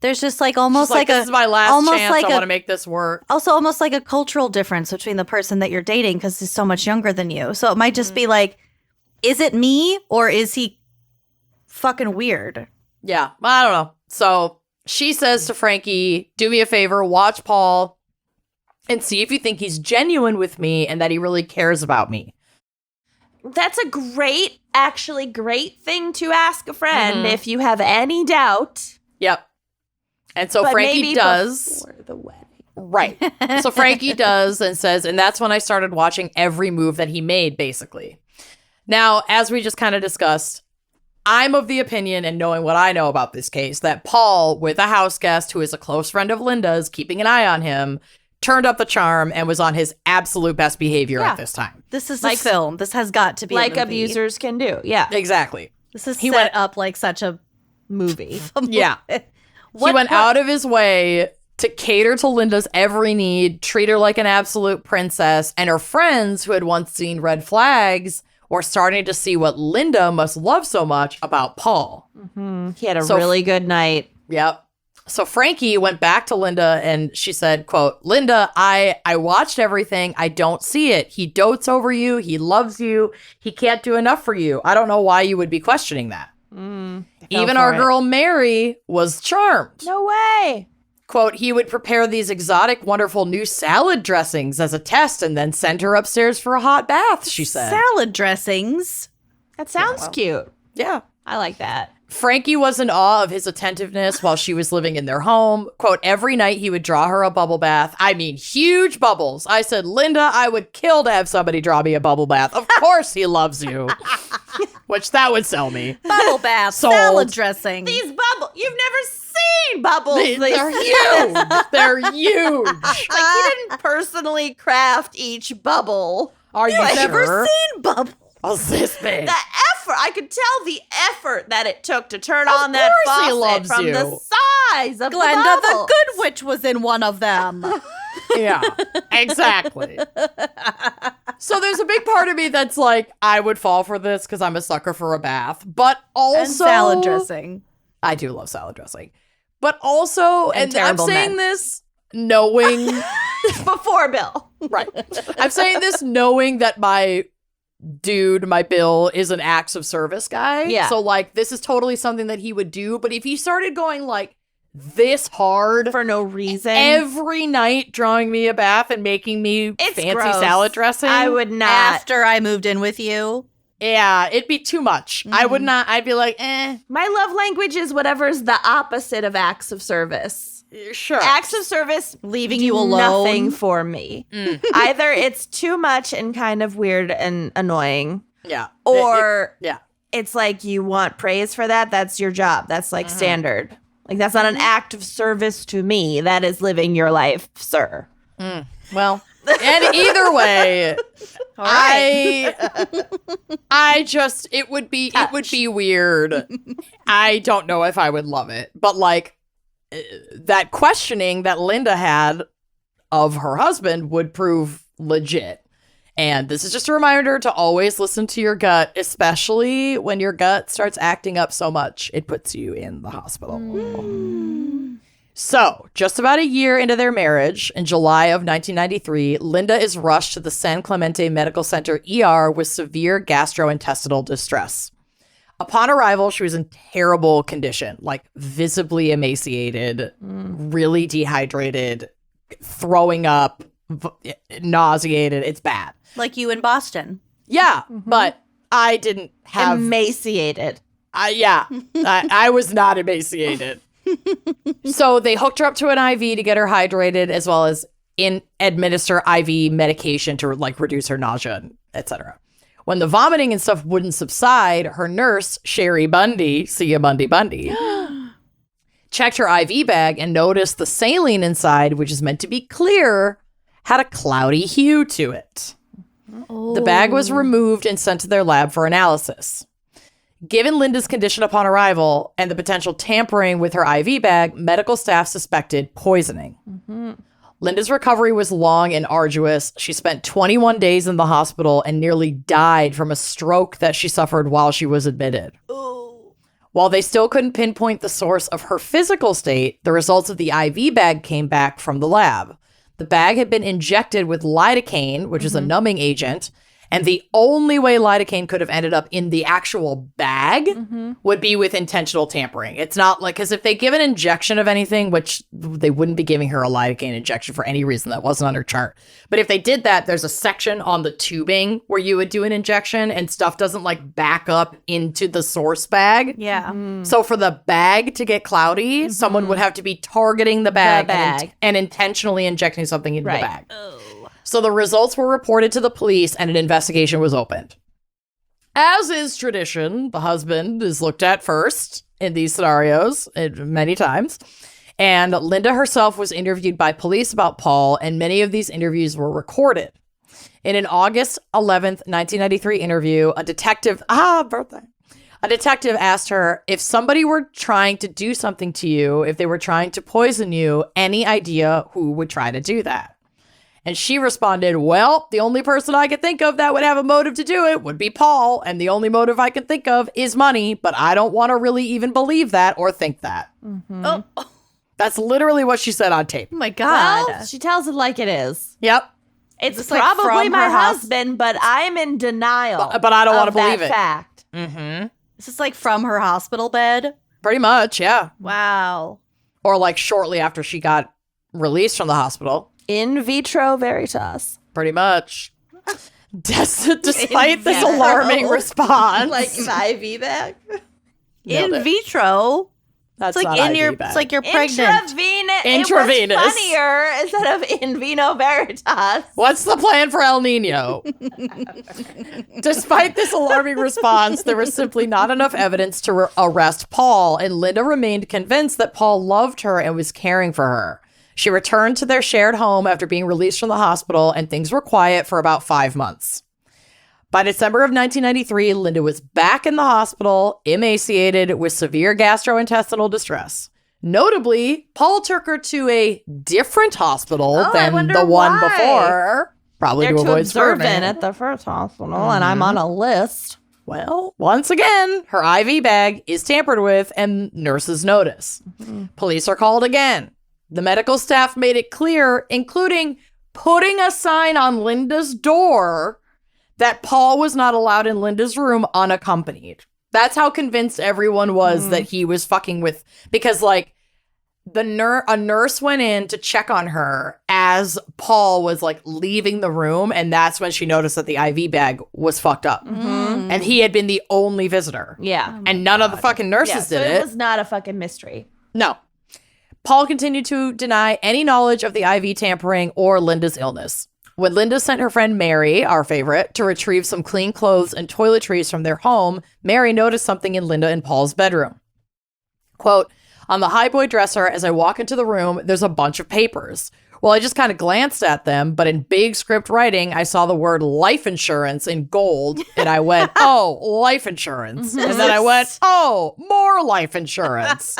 There's just like almost She's like, this is my last almost chance. like I a- want to make this work. also almost like a cultural difference between the person that you're dating because he's so much younger than you. So it might just be like, is it me or is he fucking weird? Yeah, I don't know. So she says to Frankie, "Do me a favor, watch Paul and see if you think he's genuine with me and that he really cares about me." That's a great thing to ask a friend if you have any doubt. Yep. And so But Frankie maybe does. before the wedding. Right. So Frankie does and says, and that's when I started watching every move that he made, basically. Now, as we just kind of discussed, I'm of the opinion, and knowing what I know about this case, that Paul, with a house guest who is a close friend of Linda's, keeping an eye on him, turned up the charm and was on his absolute best behavior Yeah. at this time. This is Like- a film. This has got to be Like a movie. abusers can do. Yeah. Exactly. This is He set went- up like such a Movie. Yeah. He went out of his way to cater to Linda's every need, treat her like an absolute princess, and her friends who had once seen red flags were starting to see what Linda must love so much about Paul. He had a So- really good night. Yep. So Frankie went back to Linda and she said, quote, "Linda, I watched everything. I don't see it. He dotes over you. He loves you. He can't do enough for you. I don't know why you would be questioning that. Even our girl Mary was charmed. No way. Quote, he would prepare these exotic, wonderful new salad dressings as a test and then send her upstairs for a hot bath," she said. Salad dressings. That sounds cute. Yeah. I like that. Frankie was in awe of his attentiveness while she was living in their home. Quote, every night he would draw her a bubble bath. I mean, huge bubbles. I said, Linda, I would kill to have somebody draw me a bubble bath. Of course he loves you. Which that would sell me. Bubble bath, Sold. salad dressing. These bubbles, you've never seen bubbles. They're huge. They're huge. Like, he didn't personally craft each bubble. Are you I've sure? never seen bubbles. Oh, this big. The effort, I could tell the effort that it took to turn on that course he faucet loves from you. the size of Glenda the the bubble. Good Witch was in one of them. Yeah, exactly. So there's a big part of me that's like, I would fall for this because I'm a sucker for a bath. But also... And salad dressing. I do love salad dressing. But also, and I'm terrible saying men. this knowing... Before Bill. Right. I'm saying this knowing that my Bill, is an acts of service guy. Yeah. So, like, this is totally something that he would do. But if he started going, like, this hard For no reason. every night, drawing me a bath and making me It's fancy gross. salad dressing, I would not. After I moved in with you. yeah, it'd be too much. I would not. I'd be like, My love language is whatever's the opposite of acts of service. sure. Acts of service Leaving do you alone. nothing for me. Either it's too much and kind of weird and annoying, Yeah. or yeah. it's like you want praise for that. That's your job. That's like standard. Like, that's not an act of service to me. That is living your life, sir. Well, and either way, All right. I just it would be weird. I don't know if I would love it, but like that questioning that Linda had of her husband would prove legit. And this is just a reminder to always listen to your gut, especially when your gut starts acting up so much it puts you in the hospital. So, just about a year into their marriage, in July of 1993, Linda is rushed to the San Clemente Medical Center ER with severe gastrointestinal distress. Upon arrival, she was in terrible condition, like visibly emaciated, really dehydrated, throwing up, nauseated. It's bad. Like you in Boston. Yeah, but I didn't have... Emaciated. I was not emaciated. So they hooked her up to an IV to get her hydrated, as well as administer IV medication to like reduce her nausea, etc. When the vomiting and stuff wouldn't subside, her nurse, Sherry Bundy, see ya Bundy, checked her IV bag and noticed the saline inside, which is meant to be clear, had a cloudy hue to it. The bag was removed and sent to their lab for analysis. Given Linda's condition upon arrival and the potential tampering with her IV bag, medical staff suspected poisoning. Linda's recovery was long and arduous. She spent 21 days in the hospital and nearly died from a stroke that she suffered while she was admitted. While they still couldn't pinpoint the source of her physical state, the results of the IV bag came back from the lab. The bag had been injected with lidocaine, which is a numbing agent, and the only way lidocaine could have ended up in the actual bag would be with intentional tampering. It's not like, because if they give an injection of anything, which they wouldn't be giving her a lidocaine injection for any reason, that wasn't on her chart. But if they did that, there's a section on the tubing where you would do an injection and stuff doesn't like back up into the source bag. Yeah. So for the bag to get cloudy, someone would have to be targeting the bag, bag. And intentionally injecting something into Right. the bag. So the results were reported to the police and an investigation was opened. As is tradition, the husband is looked at first in these scenarios many times. And Linda herself was interviewed by police about Paul, and many of these interviews were recorded. In an August 11th, 1993 interview, a detective asked her, if somebody were trying to do something to you, if they were trying to poison you, any idea who would try to do that? And she responded, well, the only person I could think of that would have a motive to do it would be Paul. And the only motive I can think of is money, but I don't want to really even believe that or think that. Oh That's literally what she said on tape. my God. Well, she tells it like it is. Yep. Is It's this, like, probably from my her house? husband, but I'm in denial. But I don't want to of believe that it. fact. Mm-hmm. Is this like from her hospital bed? Pretty much, yeah. Wow. Or like shortly after she got released from the hospital. In vitro veritas. Pretty much. Despite this vitro. alarming response. Like an IV bag. Nailed in it. vitro. That's It's like not in your. IV bag. It's like you're pregnant. It Intravenous. was funnier instead of in vino veritas. What's the plan for El Nino? Despite this alarming response, there was simply not enough evidence to arrest Paul, and Linda remained convinced that Paul loved her and was caring for her. She returned to their shared home after being released from the hospital, and things were quiet for about 5 months. By December of 1993, Linda was back in the hospital, emaciated with severe gastrointestinal distress. Notably, Paul took her to a different hospital than the one before, probably They're to too avoid observant scrutiny. at the first hospital, and I'm on a list. Well, once again, her IV bag is tampered with and nurses notice. Police are called again. The medical staff made it clear, including putting a sign on Linda's door, that Paul was not allowed in Linda's room unaccompanied. That's how convinced everyone was that he was fucking with, because like a nurse went in to check on her as Paul was like leaving the room, and that's when she noticed that the IV bag was fucked up. And he had been the only visitor. Yeah. And none of the fucking nurses So did it it. was not a fucking mystery. No. Paul continued to deny any knowledge of the IV tampering or Linda's illness. When Linda sent her friend Mary, our favorite, to retrieve some clean clothes and toiletries from their home, Mary noticed something in Linda and Paul's bedroom. Quote, "On the highboy dresser, as I walk into the room, there's a bunch of papers. Well, I just kind of glanced at them, but in big script writing, I saw the word life insurance in gold, and I went, oh, life insurance. And then I went, oh, more life insurance.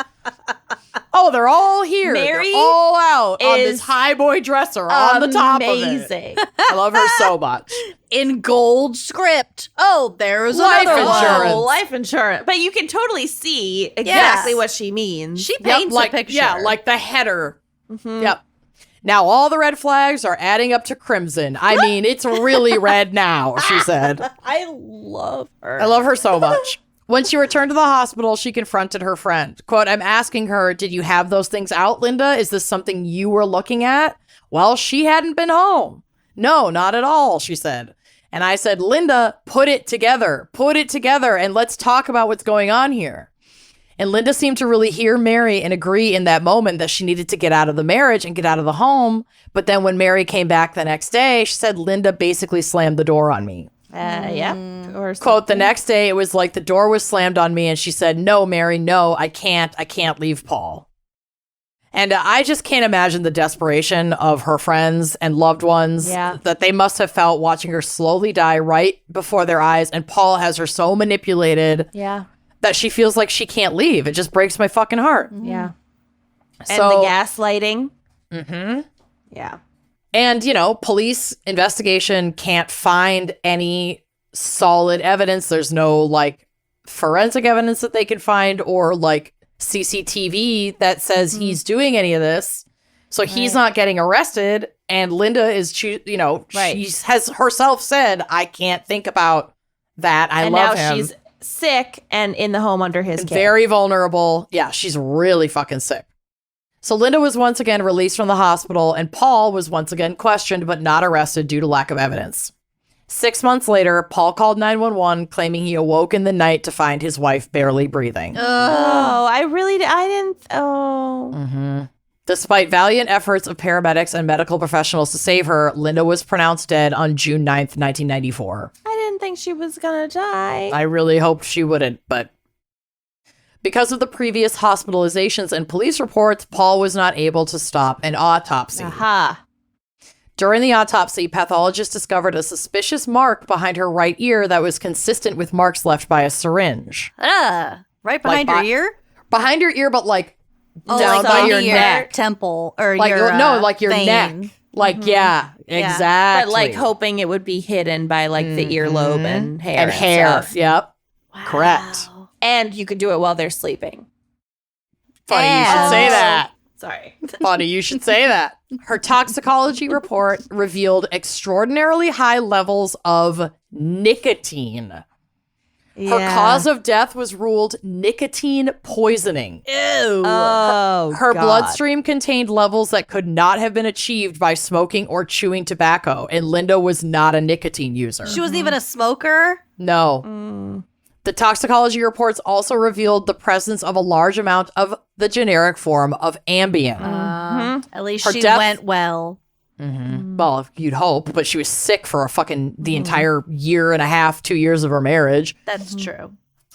Oh, they're all here. Mary they're all out on is this highboy dresser on the top of it. Amazing. I love her so much. In gold script. Oh, there's Life another insurance. Oh, life insurance. But you can totally see exactly what she means. She paints like, a picture. Yeah, like the header. Yep. Now all the red flags are adding up to crimson. I mean, it's really red now, she said. I love her. I love her so much. When she returned to the hospital, she confronted her friend. Quote, "I'm asking her, did you have those things out, Linda? Is this something you were looking at?" Well, she hadn't been home. "No, not at all," she said. And I said, "Linda, put it together, and let's talk about what's going on here." And Linda seemed to really hear Mary and agree in that moment that she needed to get out of the marriage and get out of the home. But then when Mary came back the next day, she said, "Linda basically slammed the door on me." Yeah. Or Quote, "The next day, it was like the door was slammed on me, and she said, 'No, Mary, no, I can't leave Paul.'" And I just can't imagine the desperation of her friends and loved ones that they must have felt watching her slowly die right before their eyes. And Paul has her so manipulated that she feels like she can't leave. It just breaks my fucking heart. Yeah. And So, the gaslighting. Yeah. And, you know, police investigation can't find any solid evidence. There's no, like, forensic evidence that they can find or, like, CCTV that says he's doing any of this. So he's not getting arrested. And Linda is, she has herself said, "I can't think about that. I love him." And now she's sick and in the home under his care. Very vulnerable. Yeah, she's really fucking sick. So Linda was once again released from the hospital, and Paul was once again questioned but not arrested due to lack of evidence. 6 months later, Paul called 911, claiming he awoke in the night to find his wife barely breathing. Despite valiant efforts of paramedics and medical professionals to save her, Linda was pronounced dead on June 9th, 1994. I didn't think she was gonna die. I really hoped she wouldn't, but because of the previous hospitalizations and police reports, Paul was not able to stop an autopsy. During the autopsy, pathologists discovered a suspicious mark behind her right ear that was consistent with marks left by a syringe. Right behind your ear? Behind your ear, but like down like by on your your neck. temple or Like, your like your vein. neck. Like, exactly. But like hoping it would be hidden by like the earlobe and hair. And hair. Stuff. Yep. Correct. And you could do it while they're sleeping. Funny you should say that. Sorry. Funny you should say that. Her toxicology report revealed extraordinarily high levels of nicotine. Her cause of death was ruled nicotine poisoning. Ew. Her bloodstream contained levels that could not have been achieved by smoking or chewing tobacco, and Linda was not a nicotine user. She wasn't even a smoker? No. The toxicology reports also revealed the presence of a large amount of the generic form of Ambien. At least Her she death- went well. Well, you'd hope, but she was sick for the entire year and a half, 2 years of her marriage. That's true.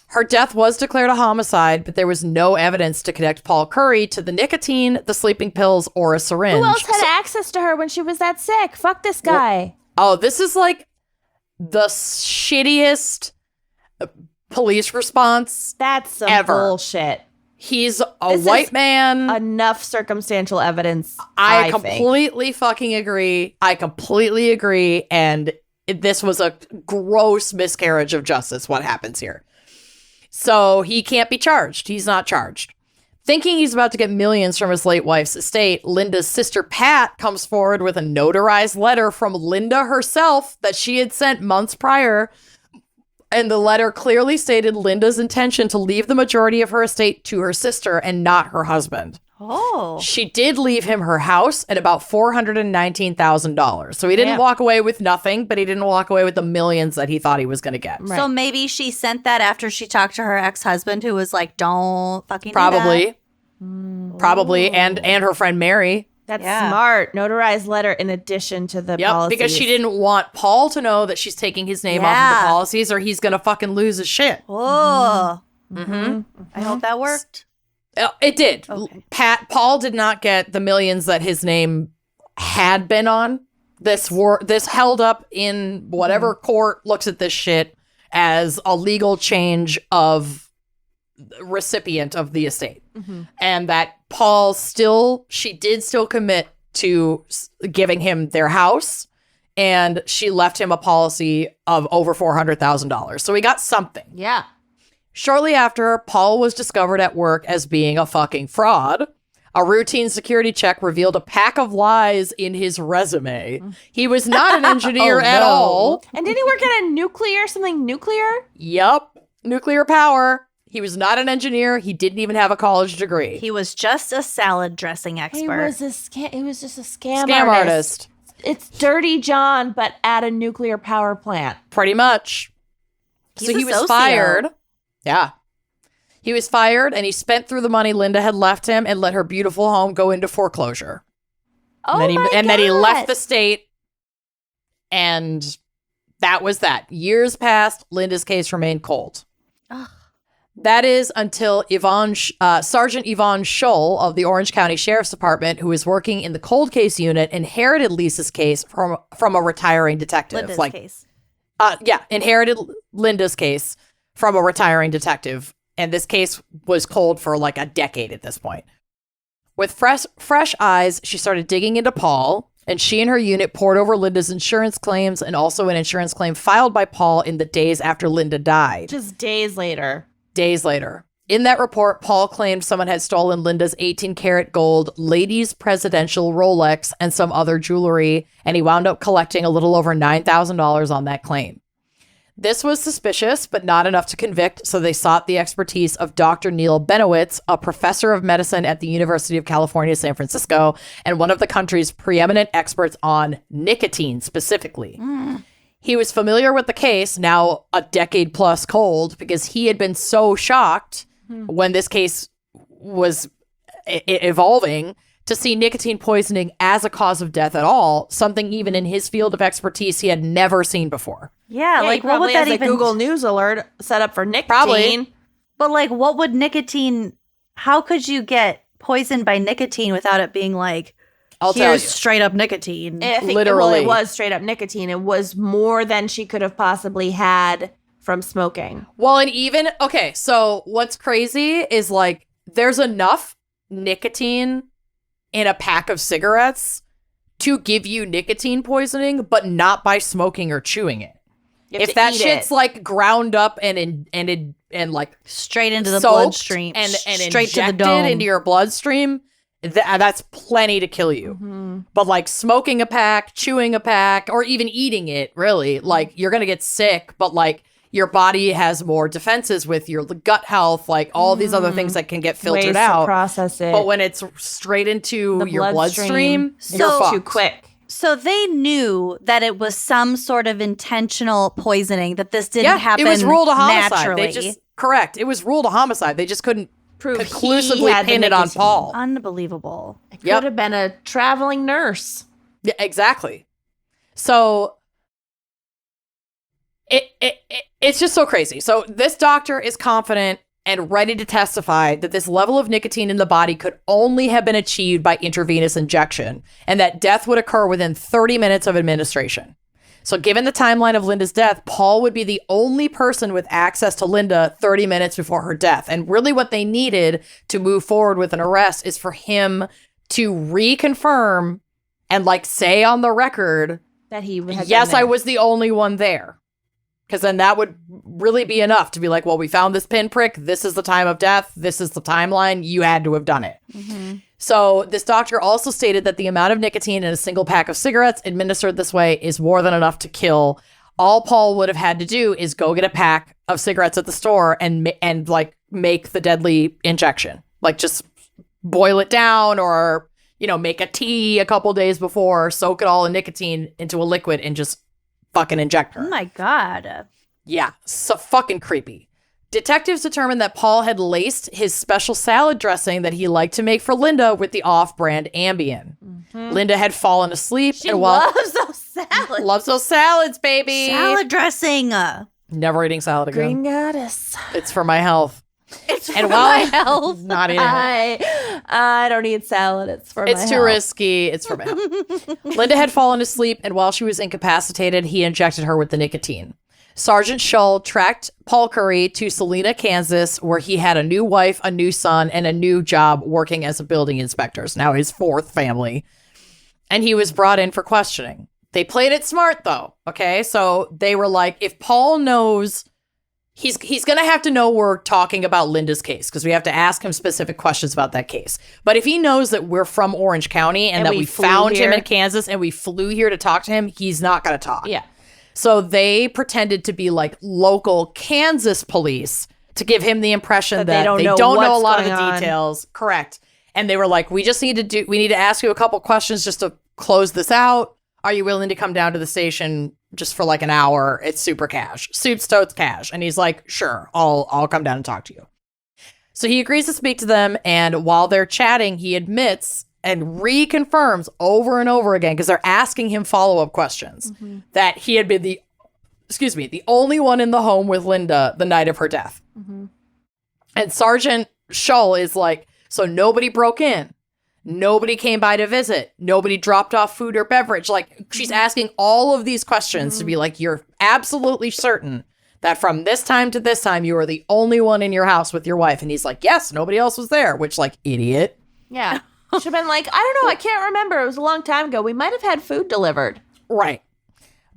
Her death was declared a homicide, but there was no evidence to connect Paul Curry to the nicotine, the sleeping pills, or a syringe. Who else had access to her when she was that sick? Fuck this guy. Oh, this is like the shittiest police response. That's some ever. bullshit. He's a This white is man. Enough circumstantial evidence. I think. completely fucking agree. I completely agree. And this was a gross miscarriage of justice, what happens here. So he can't be charged. He's not charged. Thinking he's about to get millions from his late wife's estate, Linda's sister Pat comes forward with a notarized letter from Linda herself that she had sent months prior. And the letter clearly stated Linda's intention to leave the majority of her estate to her sister and not her husband. Oh. She did leave him her house and about $419,000. So he didn't walk away with nothing, but he didn't walk away with the millions that he thought he was going to get. So maybe she sent that after she talked to her ex-husband who was like, don't fucking Probably. do that. Probably. And her friend Mary. That's Yeah. smart. Notarized letter in addition to the policies. Because she didn't want Paul to know that she's taking his name off of Yeah. the policies or he's going to fucking lose his shit. Oh. I hope that worked. It did. Okay. Paul did not get the millions that his name had been on. This held up in whatever court looks at this shit as a legal change of recipient of the estate. And that Paul she did still commit to giving him their house, and she left him a policy of over $400,000. So he got something. Yeah. Shortly after, Paul was discovered at work as being a fucking fraud. A routine security check revealed a pack of lies in his resume. He was not an engineer at all. And did he work at something nuclear? Yup. Nuclear power. He was not an engineer. He didn't even have a college degree. He was just a salad dressing expert. He was just a scam artist. It's Dirty John, but at a nuclear power plant. Pretty much. He's So a he was socio. fired. Yeah. He was fired and he spent through the money Linda had left him and let her beautiful home go into foreclosure. Oh, And then he left the state, and that was that. Years passed, Linda's case remained cold. Ugh. That is until Sergeant Yvonne Scholl of the Orange County Sheriff's Department, who was working in the cold case unit, inherited Lisa's case from a retiring detective. Linda's case. Inherited Linda's case from a retiring detective. And this case was cold for like a decade at this point. With fresh eyes, she started digging into Paul, and she and her unit poured over Linda's insurance claims and also an insurance claim filed by Paul in the days after Linda died. Just days later. In that report, Paul claimed someone had stolen Linda's 18-karat gold ladies' presidential Rolex and some other jewelry, and he wound up collecting a little over $9,000 on that claim. This was suspicious, but not enough to convict, so they sought the expertise of Dr. Neil Benowitz, a professor of medicine at the University of California, San Francisco, and one of the country's preeminent experts on nicotine specifically. He was familiar with the case, now a decade plus cold, because he had been so shocked when this case was evolving to see nicotine poisoning as a cause of death at all, something even in his field of expertise he had never seen before. Yeah, like what would that even... Google News alert set up for nicotine. Probably. But like, what would nicotine... How could you get poisoned by nicotine without it being like, I'll tell you. here's straight up nicotine? I think, Literally. Well, it was straight up nicotine. It was more than she could have possibly had from smoking. Well, and even... Okay, so what's crazy is like, there's enough nicotine in a pack of cigarettes to give you nicotine poisoning, but not by smoking or chewing it. If that shit's like ground up and like Straight into the soaked bloodstream. and straight to the injected dome. into your bloodstream, that's plenty to kill you. But like smoking a pack, chewing a pack, or even eating it, really, like you're gonna get sick, but like your body has more defenses with your gut health, like all these other things that can get filtered Ways out. to process it. But when it's straight into The your bloodstream, it's you're too fucked. quick. So they knew that it was some sort of intentional poisoning, that this didn't happen it was ruled a homicide. naturally. Correct. It was ruled a homicide. They just couldn't Prove conclusively he had the pin it on nicotine. Paul. Unbelievable. It could have been a traveling nurse. Yeah, exactly. So it's just so crazy. So this doctor is confident and ready to testify that this level of nicotine in the body could only have been achieved by intravenous injection, and that death would occur within 30 minutes of administration. So given the timeline of Linda's death, Paul would be the only person with access to Linda 30 minutes before her death. And really what they needed to move forward with an arrest is for him to reconfirm and like say on the record That he had yes, been there. I was the only one there. Because then that would really be enough to be like, well, we found this pinprick. This is the time of death. This is the timeline. You had to have done it. Mm-hmm. So this doctor also stated that the amount of nicotine in a single pack of cigarettes administered this way is more than enough to kill. All Paul would have had to do is go get a pack of cigarettes at the store and like make the deadly injection. Like just boil it down or, you know, make a tea a couple days before, soak it all in nicotine into a liquid and just fucking inject her. Oh my God. Yeah, so fucking creepy. Detectives determined that Paul had laced his special salad dressing that he liked to make for Linda with the off-brand Ambien. Mm-hmm. Linda had fallen asleep. She and while loves those salads. loves those salads, baby. Salad dressing. Never eating salad again. Green goddess. It's for my health. It's And for while my health. Not eating it. I don't eat salad. It's for my It's too health. risky. It's for my health. Linda had fallen asleep, and while she was incapacitated, he injected her with the nicotine. Sergeant Shull tracked Paul Curry to Salina, Kansas, where he had a new wife, a new son, and a new job working as a building inspector. So now his fourth family. And he was brought in for questioning. They played it smart, though. Okay, so they were like, if Paul knows, he's going to have to know we're talking about Linda's case because we have to ask him specific questions about that case. But if he knows that we're from Orange County and that we found him in Kansas and we flew here to talk to him, he's not going to talk. Yeah. So they pretended to be like local Kansas police to give him the impression that they don't know a lot of the details. Correct. And they were like, we need to ask you a couple questions just to close this out. Are you willing to come down to the station just for like an hour? It's super cash. Suits, totes, cash. And he's like, sure, I'll come down and talk to you. So he agrees to speak to them. And while they're chatting, he admits and reconfirms over and over again, because they're asking him follow-up questions, that he had been the only one in the home with Linda the night of her death. Mm-hmm. And Sergeant Shull is like, so nobody broke in. Nobody came by to visit. Nobody dropped off food or beverage. Like, she's asking all of these questions to be like, you're absolutely certain that from this time to this time, you were the only one in your house with your wife. And he's like, yes, nobody else was there, which, like, idiot. Yeah. Should have been like, I don't know. I can't remember. It was a long time ago. We might have had food delivered. Right.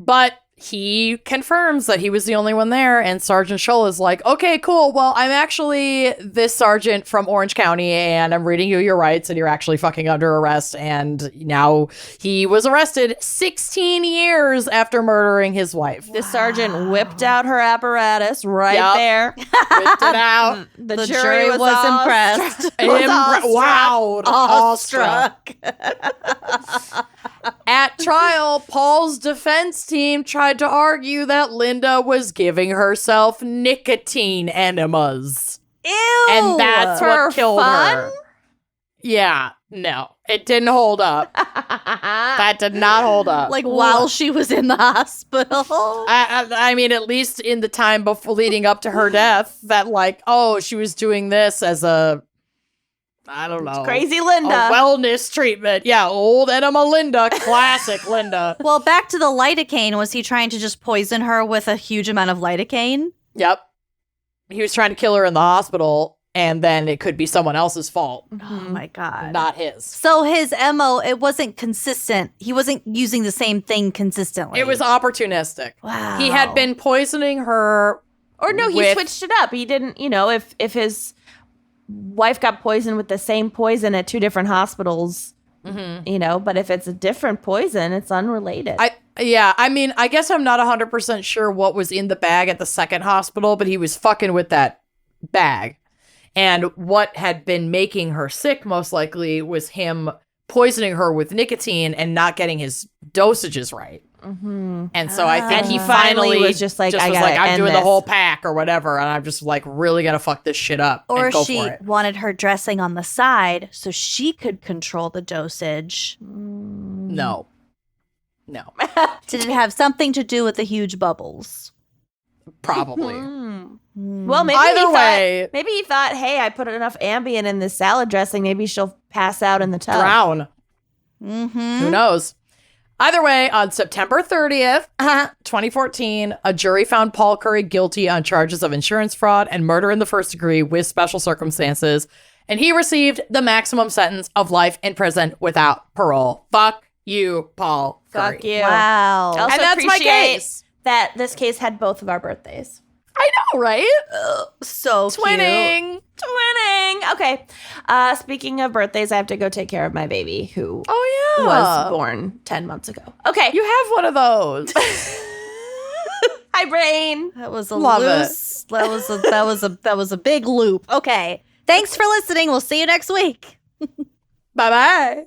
But he confirms that he was the only one there. And Sergeant Shull is like, okay, cool. Well, I'm actually this sergeant from Orange County and I'm reading you your rights and you're actually fucking under arrest. And now he was arrested 16 years after murdering his wife. The sergeant whipped out her apparatus right Yep. there. Whipped it out. The jury was impressed. Wow. Awestruck. At trial, Paul's defense team tried to argue that Linda was giving herself nicotine enemas. Ew. And that's For what killed fun? her. Yeah, no, it didn't hold up. That did not hold up. Like while she was in the hospital. I mean, at least in the time before leading up to her death, that like, oh, she was doing this as a, I don't know. Crazy Linda. A wellness treatment. Yeah, old enema Linda. Classic Linda. Well, back to the lidocaine. Was he trying to just poison her with a huge amount of lidocaine? Yep. He was trying to kill her in the hospital, and then it could be someone else's fault, Oh my God. not his. So his MO, it wasn't consistent. He wasn't using the same thing consistently. It was opportunistic. Wow. He had been poisoning her. Or no, he with- switched it up. He didn't, if his wife got poisoned with the same poison at two different hospitals, but if it's a different poison, it's unrelated. I mean, I guess I'm not 100% sure what was in the bag at the second hospital, but he was fucking with that bag. And what had been making her sick, most likely, was him poisoning her with nicotine and not getting his dosages right. Mm-hmm. And so I think he And finally finally was just like, I was gotta like, I'm end doing the this. whole pack or whatever, and I'm just like really gonna fuck this shit up. Or and go she for it. wanted her dressing on the side so she could control the dosage. No. Did it have something to do with the huge bubbles? Probably. Well, maybe Either way, maybe he thought, hey, I put enough Ambien in this salad dressing. Maybe she'll pass out in the tub. drown. Mm-hmm. Who knows? Either way, on September 30th, 2014, a jury found Paul Curry guilty on charges of insurance fraud and murder in the first degree with special circumstances, and he received the maximum sentence of life in prison without parole. Fuck you, Paul Curry. Fuck you. Wow. Also And that's my appreciate case. that this case had both of our birthdays. I know, right? So Twinning. Twinning. Okay. Speaking of birthdays, I have to go take care of my baby who Oh, yeah. was born 10 months ago. Okay. You have one of those. Hi, brain. That was a Love loose. That was a big loop. Okay. Thanks for listening. We'll see you next week. Bye-bye.